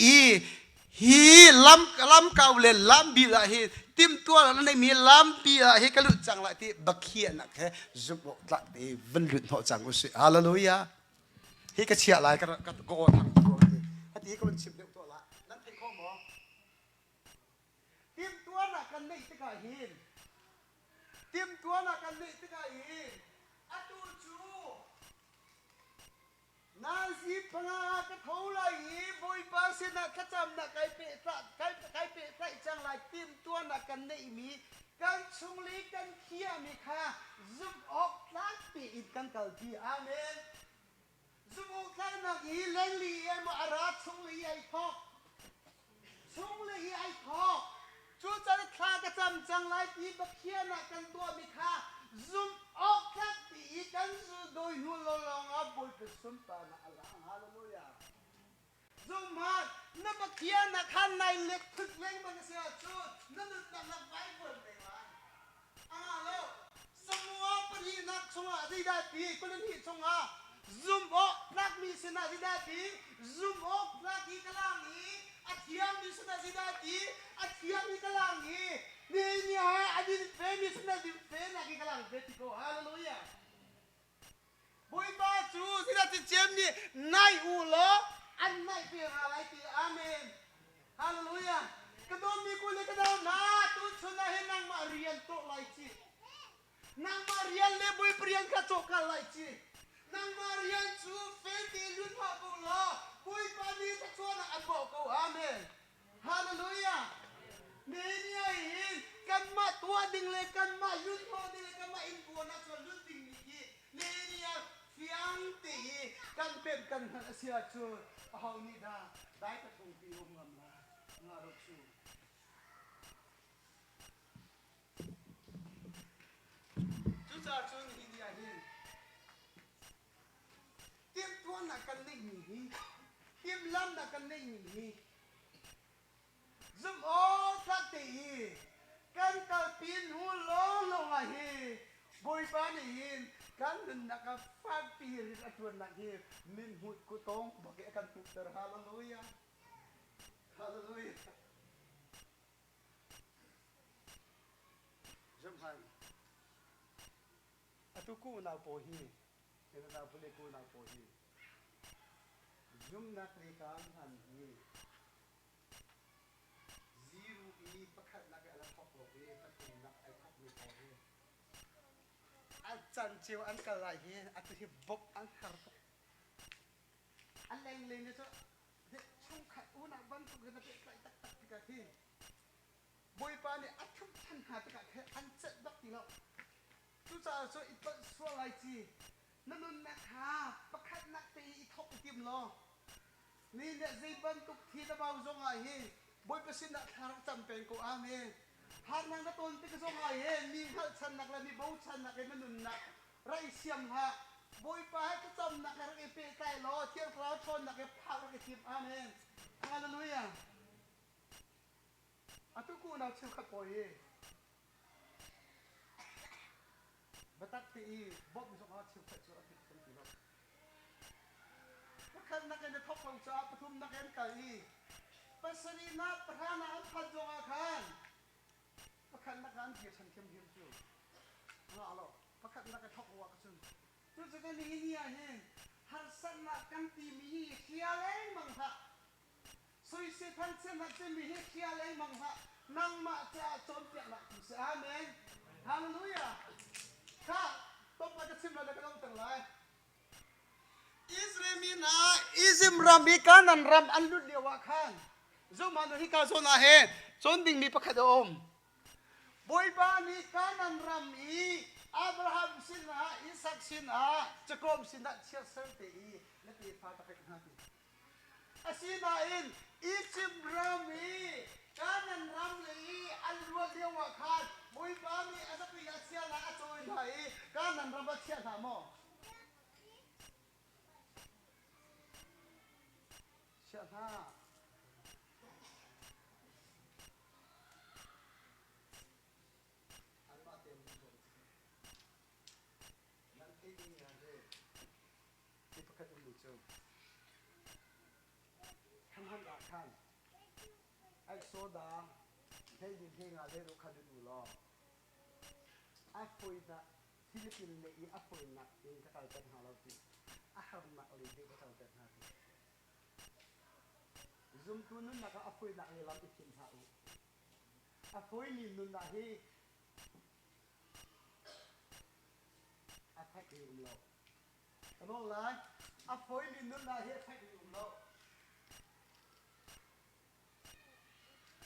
hi lam kau le lam bi la hi tim tua na nei mi lam bi la hi kalu chang la ti bakhia na ke zup la ti ven lut ho chang usi hallelujah hi ka chia lai ka go thang ko ha ti ko chim de to la nan thei kho mo tim tua na kan nei ti ka hin tim tua na kan nei ti ka hin atu chu Nasi panga ka thola hi Bawipa se na khacham na kai pe chang lai tim tua na kan nei mi kan chung li kan khia mi kha zum ok tlak pi in kan kal ti amen zum ok tlak na hi leng li em ara chung li ai thok chung le hi ai tho chu cha kha ka cham chang lai ti ba khia na kan tua mi kha zum ok thak ti kan su doi hu lo long a boi pe sum ta na ala hallelujah zum ma na ba khia na khan nai lek thuk leng ba se chu na na bible pe wa alo semua pergi nak sunga tidak di kulen hi sunga zoom ok nak mi sina tidak di zoom ok lagi kalangi atiang mi sina tidak di atiang mi kalangi ni ha adin fe mi sina di fe lagi kalang betiko haleluya boy ba chu tidak di jem ni nai ulo an nai pi halai ti amen haleluya kedon mi kule kedon na tu suna henang ma rian to lai chi nang marian le boy prian ka chokal lai chi nang marian chu fe lun ha ko lo boy pa ni ta chona an bo ko amen hallelujah ne ni ai kan ma tua ding le kan ma yun ho ding le kan ma in ko na chon lun ding ni ki ne ni a fiang ti kan pen kan sia chu hau ni da dai ta thong pi um ngam la nga ro chu cha chung hi dia hi tiêm tuan là cần ninh hi tiêm lâm là cần ninh hi zoom ô thắc tỷ cần cầu pin hu lô lô à hi bồi ba này hi cần đừng là cái phát pi là tuan là hi min hụt cô tông bảo cái cần phục ter hallelujah hallelujah zoom hai tu ku na po hi ina na puli ku na po hi zum na tri kan han hi zero i pakhat na ka ala thok lo hi patin na ai thok ni po hi an chan chiu an ka lai hi at hi bok an har an leng leng ni cho de chung khat u na ban tu na pe kai tak tak ka hi boi pa ni at thum than ha ta ka an chet bak ti lo chú cha cho ít bận xua lại chi nó luôn mẹ hà bắt khách nát tì ít thóc tìm lo nên để dây bận tục thi nó bao dung ai hi bôi bê xin đã thang chậm bền của amen hạt năng nó tôn tích dung ai hi mi hạt chân nạc là mi bấu chân nạc cái nó luôn nạc rai xiêm hạ bôi ba cái chậm nạc là cái bê tay lo thiên Thlarau chôn nạc cái phao cái tìm amen hallelujah à tôi cũng nào chịu khắc bồi hi batak ti bob mi sokha chiu phet chu atik kan ti lo pakhan na kan thok long cha pathum na kan kai pasani na prana an phat jonga khan pakhan na kan ge chan kem him chu nga lo pakhan na ka thok wa ka chun chu chu kan ni ni a hen har san na kan ti mi khia leng mang ha soi se than chen na chen mi he khia leng mang ha nang ma cha chon pya na ti se amen hallelujahค่ะต้องมาจะซิมอะไรก็ต้องแต่งไรอิสราเอลนะอิสรามีการนันรำอันลุดเดียวว่าขันจุมานุฮิกาโซนาเฮจนดิ่งมีประคดอมบอยบานีการนันรำอีอับราฮัมสินะอิสักสินะจักรมสินะเชื่อเสด็จและตีฟ้าตะเกียงหักอาศินาอินอิสรามีการนันรำลีอันลุดเดียวว่าขันบอยบานีอาศัยยาเสียละอาจอยไหนการนันรำเสียหามอเสียหาอันมาเต็มนั่นที่นี่นะเด็กที่ประกาศดูเจ้าทำหันหลักขันไอโซดาให้ดินให้งานให้รู้ขันดูล้ออาฟุยนะฟิลิปปินส์เนี่ยอาฟุยนะเองก็ตายเป็นหาเราทีอาหารมาอะไรเด็กก็ตายเป็นหาทีซุ่มตัวนั้นนะก็อาฟุยนะเอลัมอีกชิ้นหาอุอาฟุยนี่นุ่นนะเฮอาแท็กอยู่เราแต่น้องไลน์อาฟุยนี่นุ่นนะเฮแท็กอยู่เรา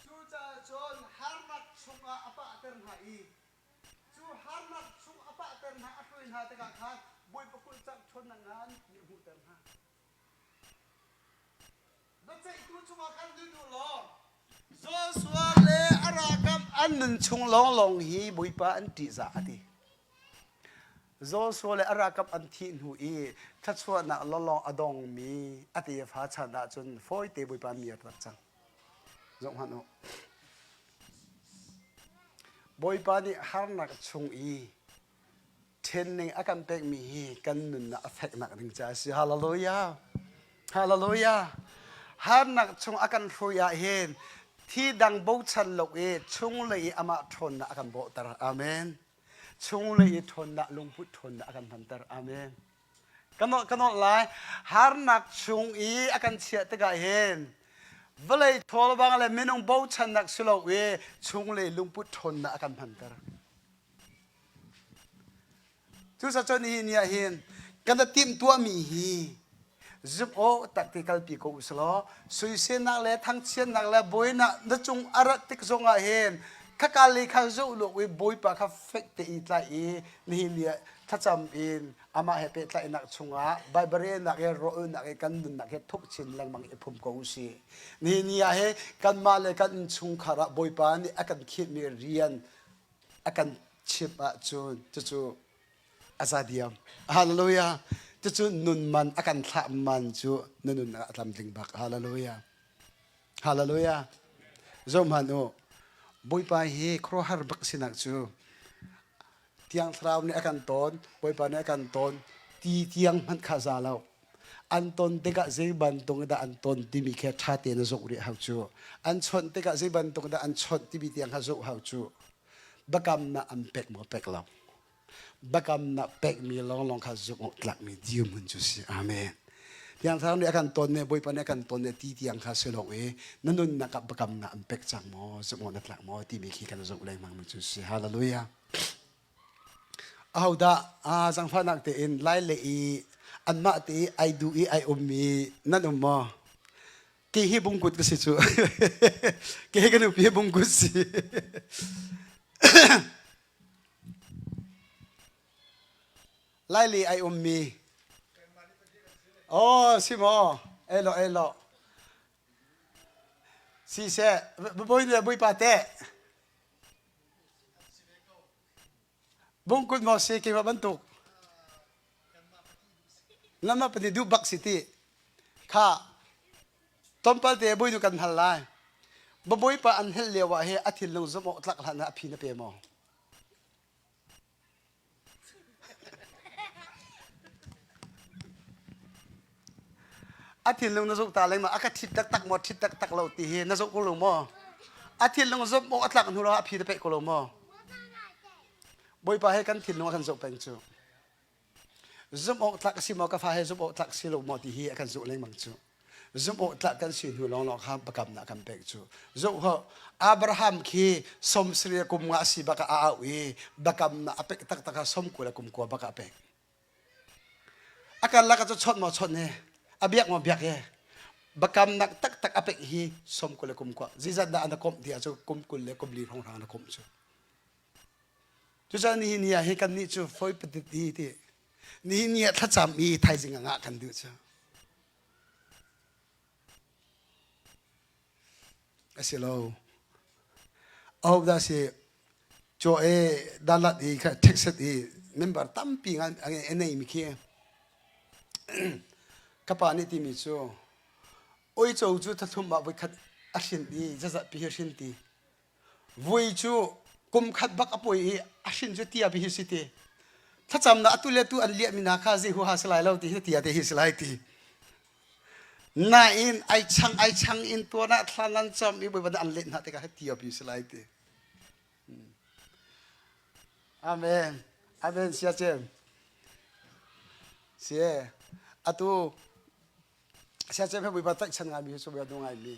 ชูจ่าจนฮาร์มัดชุงอาปะเติร์นหาอีชูฮาร์มัดชุงอาปะเติร์นหาอาฟุยหาตะกะขาบอยปะกุลจักชนงานนี่หูเติร์นหาดังใจกูชุงอาการดูล้อ Joshua le arakam an chung long long hi Bawipa an ti za ati Joshua le arakam an thi nu I Timtuahnak long adong mi ati fa chan da chun foi te Bawipa mi rak chang zong hanu Bawipa ni harnak chung I Thinlung akan pek mi hi kan nun na affect nak ring cha si hallelujah hallelujah harnak chung akan ruya hen thi dang bo chan lok e chung le ama thon na akan bo tar amen chung le thon na lungput thon na akan hantar amen kanot lai harnak chung I akan chia te ga hen velai thol bang le minung bo chan nak sulok we chung le lungput thon na akan hantar tu sa chon hi nia hin kan tim tua mi hi zup o tactical pi ko uslo suisen nak le thang chen nak le boy na na chung arat tik zonga hen khakali kha zo lo we Bawipa kha fek te I tla I ni nia thacham in ama hepe tla nak chunga bible nak e ro nak e kan dun nak e thuk chin lang mang e phum ko si ni nia he kan ma le kan chung khara Bawipa ni akan khit mi rian akan chip a chun chu azadiam hallelujah chu nun man akan tha man chu nun na atlam ding bak hallelujah hallelujah zom hanu Bawipa hi kro har bak sinak chu tiang Thlarau ni akan ton Bawipa ni akan ton tiang man khaza law anton teka zeiban tong da anton timi khe tha te na zok ri hau chu an chon teka zeiban tong da an chon timi tiang ha zo hau chu bakam na am pek mo pek law bakam na pek mi long long kha zuk tlak mi diu mun chu si amen tiang Thlarau ni akan ton ne Bawipa ni akan ton ne tiang kha selong e nanun na ka bakam na am pek chang mo zuk mo na tlak mo ti mi khi kan zuk lai mang mun chu si hallelujah ahauda jang fa nak te in lai le I an ma te I do I ummi nanum mo ki hi bungkut ka si chu ki kan pi bungkut si Laili ay ummi. Oh, simo. Elo. Si se, boy pate. Bungkod mo si kay mabantuk. Lama pa ni Dubak City. Ka. Tompal te boy du kan halay. Baboy pa an hel lewa he atil long zomo tlak la na api na pe mo. Atil long nazok talay ma akatit tak mo tit tak law ti he nazok ko mo. Atil long zomo atlak nulo api na pe ko mo. Boy pa he kan til long kan zok peng chu. Zomo tlak si mo ka fa he zomo tlak si lo mo ti he kan zok leng mang chu. Zomo tlak kan si hu long ha bakam na kan pek chu. Zok ho Abraham ki som sri kum nga si baka aawi bakam na apek tak som ko la kum ko baka apek. Akan la ka chot mo chot ne. Abiak mo biak ye. Bakam nak tak apek hi som ko la kum ko. Zizad na anakom dia chu kum kul le kum li rong rang anakom chu. Chu sa ni niya he kan ni chu foi petit ti. Ni niya thacham I thai jing nga kan du chu. Asilo. Oh da si cho e dalat I ka texet I member tampi ang enay mi ki. Kapani ti mi chu. Oi cho chu thathum ma voi khat asin ti jaza pi hin ti. Voi chu kum khat bak apoi asin chu tia bi hisiti. Thacham na atule tu an lia mina kha ji hu haslai lo ti tia te hislai ti. Na in ai chang in to na thlanan cham I boi ban an le na te ka tia bi hislai ti. Amen. Amen sia chem. Sie atu sia chem he boi ba tak chan nga bi so ba do ngai mi.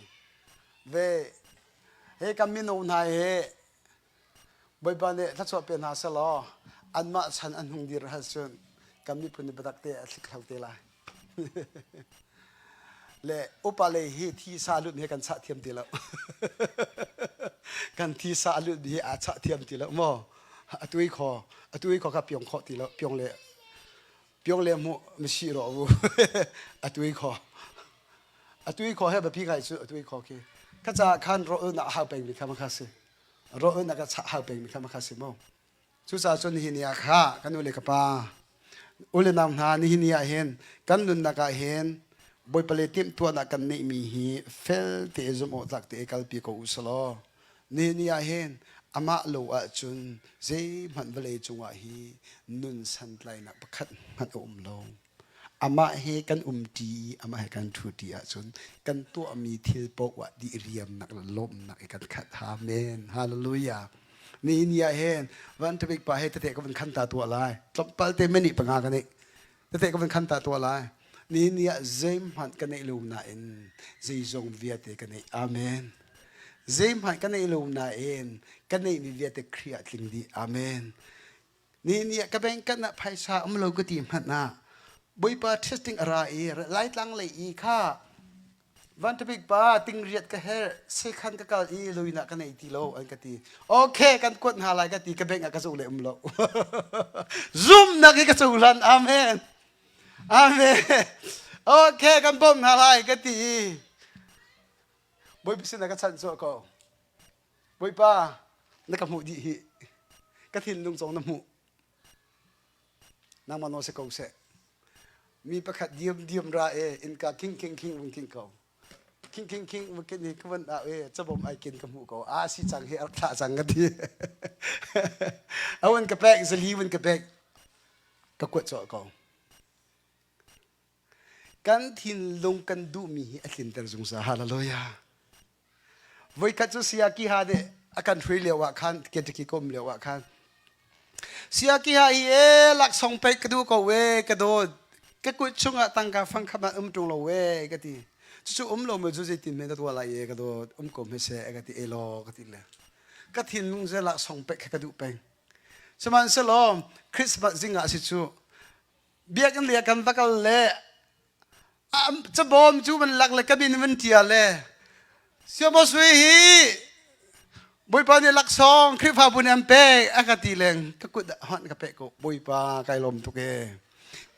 Ve he kam mi no na he boi ba ne thacho pe na sa lo an ma chan an hung dir ha chun kam mi phun badak te athik khau te la. Le upale hi thi sa lut he kan cha thiam ti lo. Kan thi sa lut bi a cha thiam ti lo mo. Atui kho ka piong kho ti lo piong le mo msi ro bu. Atui kho he ba pi kai chu atui kho ki ข้าจะขันรอนักหาเป็นมิคำข้าศึรอนักจะหาเป็นมิคำข้าศึมั้งชุดสาวชนหินียข้ากันอุเลกป้าอุเลนำหานิหินียเห็นกันนุนนักเห็นบอยเปเลติมตัวนักกันนี่มีฮีเฟลเตะจมอตักเตะกัลปีโกอุสโลนิหินียเห็นอามาโลอาจุนเจมันเวลจงวะฮีนุนสันไลนักประคัดมันอมลงอามาเฮกันตีอามาเฮกันทูตีอาจุนกันตัวมีทิลปกวะดิเรียมนักลมนักกันขัดฮาเมนฮาเลลูยานี่เนี่ยเห็นวันที่ไปป่าเฮตเตะก็เป็นขันตาตัวลายจบปัลเตไม่หนีปังอากันนี่เตะก็เป็นขันตาตัวลายนี่เนี่ยเจมหันกันในลูมนาเอ็นเจจงเวียเตกันในอาเมนเจมหันกันในลูมนาเอ็นกันในมีเวียเตครียดลิงดีอาเมนนี่เนี่ยก็เป็นกันนะไพศาลเราก็ตีมันนะบุยปาเทสติ้งอะไรไล่ตั้งเลยอีข้าวันที่ไปป่าติงเรียดก็เฮเซคันก็เกาอีลุยนักกันในทีโลอันก็ตีโอเคกันกดหาอะไรก็ตีก็เป็นกระสุนเลยโลซุ่มนักกระสุนอาเมนอาเมนโอเคกันบ่มหาอะไรก็ตีบุยพิสินักชันโซโกบุยป่านักหมูดีกระถิ่นลุงสองน้ำหมูนางมโนเสกเสมีประคัดเดียมราอินกาคิงวุ้งคิงเขาคิงวุ้งคิงนี่ก็วันจะบ่มไอกินกับหมูเขาสิจังเฮอัลตาจังกันทีเอาวันกระเปกจะลีวันกระเปกก็กวดจ่อเขากันทินลงกันดูมีอันเตอร์จงสาฮาเลลูยาวัยกัจจุเสียกี่หาเดอาการช่วยเหลือว่าคันเกตกิคมเหลือว่าคันเสียกี่หาหลักส่งไปกระดูกเวกระโดดก็กุชงอ่ะตั้งการฟังคำตรงเราเวก็ทีจู่เราไม่จู่จะติดเมตตัวอะไรก็โดดก็ไม่เสียก็ทีโลก็ทีเลยก็ทีนุ่งจะหลักส่งไปกระดูกไปสมัยสลอมคริสต์มาสจริงอ่ะสิจู่เบียกันเลียกันตะกันเละจะบอมจู่มันหลักเลยก็บินวันเทียเลยเสียบอสวยฮีบุยปาเนี่ยหลักสองคริสต์ฟ้าบุญอันเป้อากาศตีแรงก็กุดหันกับเป้ก็บุยปาไกลลมทุกเอ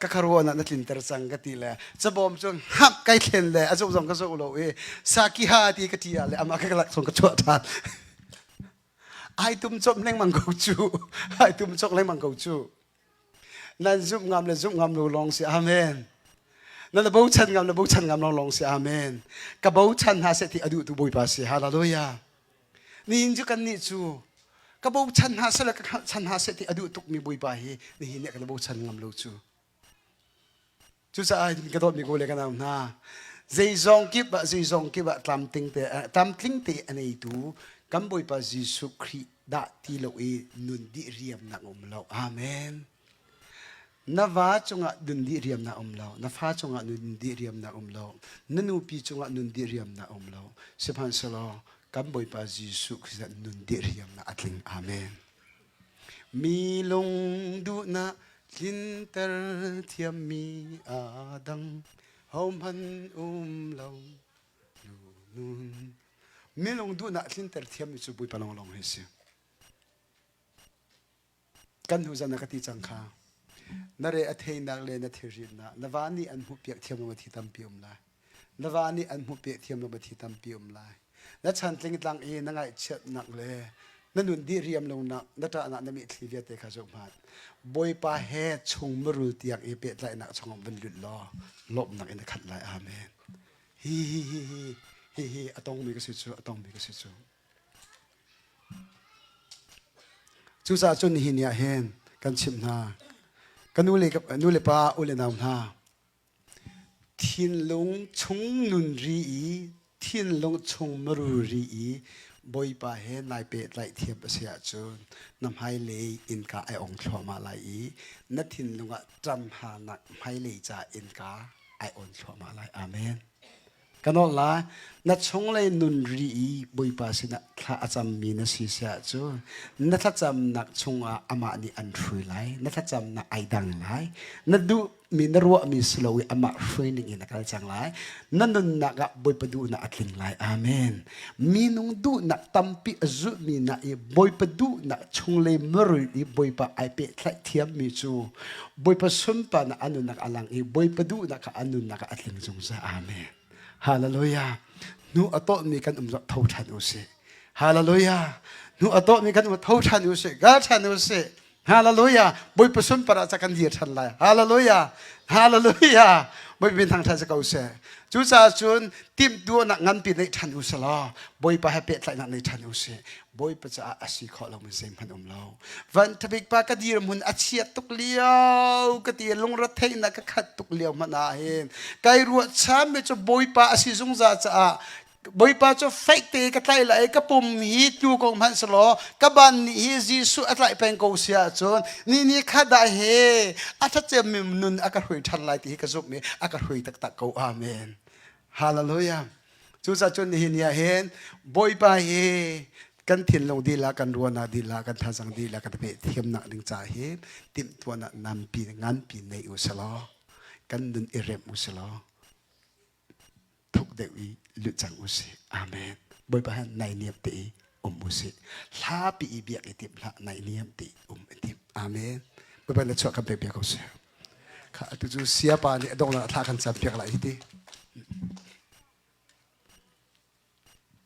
ก็คารวะนั่นลินเตอร์สังกติเลยจะบอมจนหักไกลเข็นเลยอาจจะส่งก็ส่งเราสักกี่หาทีก็ทีอะไรอามาก็หลักส่งก็จวดทันไอตุ้มจบเล่งมังกูจูไอตุ้มจบเล่งมังกูจูนั่นจุบงามเลยจุบงามลองเสียอาเมนนั่นละบูชันงามละบูชันงามลองเสียอาเมนกับบูชันหาเสติอดุตุบุยภาษีฮาเลลูยานี่อินจุกันนี่จูกับบูชันหาเสละกับชันหาเสติอดุตุกมีบุยภาษีนี่เนี่ยกับบูชันงามลูจูจุดสายกระโดดมีกูเลยกันนะใจจงกิบะตามทิ้งเตะอันนี้ดูกำบุยปะจิสุครีดาที่เรานุนดิเรียมนักเราอาเมนนว่าจงะนุนดิเรียมนักเรานฟ้าจงะนุนดิเรียมนักเรานนูปีจงะนุนดิเรียมนักเราสิพันสโลกำบุยปะจิสุครีดานุนดิเรียมนักลิงอาเมนมีลงดูนะลินเตอร์เทียมมีอาดังหอมพันเรานูนมีลงดูนะลินเตอร์เทียมมีสุบุยปะลองเฮสิกันหูจันนักติจังคานเรอเทนักเลนเทรินะนวานีอันหุเปียกเทียมลงมาที่ตำปีอมลายนวานีอันหุเปียกเทียมลงมาที่ตำปีอมลายและฉันตริงตังนังไงเชิดนักเลนั่นนุนดีเรียมลงนักนั่นจะอันนั้นมีทีเวียเตะข้าจงมาบอยปาเฮชงมรุตียกเอเปตไหลนักชงบรรลุล้อลบนักอินทขัดไหลอาเมนฮีอะตองมีกสิจูอะตองมีกสิจูจูซาจุนหินยาเฮนกันชิมนากันนูเลปาอุเลนามนาทินลงชงนุนรีทินลงชงมรุรีบอยปาเฮนายเปตไหลเทียบเสียจนนำให้เลยอินกาไอองชอมาไหลนัดทินลงะจำหานักให้เลยจ่าอินกาไอองชอมาไหลอาเมนกันอละนัดชงเลยนุนรีบอยปาสินะถ้าจำมีนัสิเสียจนนัดถ้าจำนักชงอามานีอันช่วยไหลนัดถ้าจำนักไอดังไหลนัดดูมีนรัวมีสโลวิอามาช่วยนิ่งนักจังไหลนั่นนุนนักบอยปดูนักลิงไหลอาเมนมีนุ่งดูนักตัมปีจุมีนักบอยปดูนักชงเลยมรุยบอยปาไอเปตไหลเทียมมีจูบอยปสุนปานักอนุนักอลังบอยปดูนักอนุนักอัดลิงจงซาอาเมน ฮาเลลูยานูอโตมีกันเท่าทันอุสิฮาเลลูยานูอโตมีกันเท่าทันอุสิกาทันอุสิฮาเลลูยาบุยประสุนประจักกันเดียทันไลฮาเลลูยาฮาเลลูยาบุยเป็นทางทันจะเก่าเสจูซาจุนติมตัวนักงานปีในทันอุสลาบุยปะให้เป็ดไหลนักในทันอุสิบุยปะจะอาศัยขอเราเป็นเซมพันอมเราวันทบิกปากระดีรมุนอาเชียตุกเลี้ยวกระตีลงรถเทนักขัดตุกเลี้ยวมานาเห็นไกรัวช้ำเมื่อจะบุยปะอาศัยจงจะจะบุยปะจะเฟกเตะกระไตไหลกระปุ่มฮีตูกองพันสโลกระบันฮีจีสุอัตไหลเป็นกูเสียจนนี่ข้าได้เฮอาถ้าเจมิมนุนอากาศหวยทันไหลที่กระซุบมีอากาศหวยตักกูอาเมนฮาเลลูยาจูซาจนนี่เนี่ยเห็นบุยปะเฮกันถิ่นลงดีละกันรัวนาดีละกันทาสังดีละกันเปเทียมหนักดึงจ่าเห็นติมตัวนักนำปีงานปีในอุสลอกันดุนเอเรมอุสลอทุกเดวีลุจังอุสิอาเมนบุยปะฮันในเนียมตีอุสิลาปีเบียกติมละในเนียมตีติมอาเมนบุยปะนัดชวกันเปียกอุสิข้าตุจูเสียปานี่ดงละทากันจับเปียกละอีที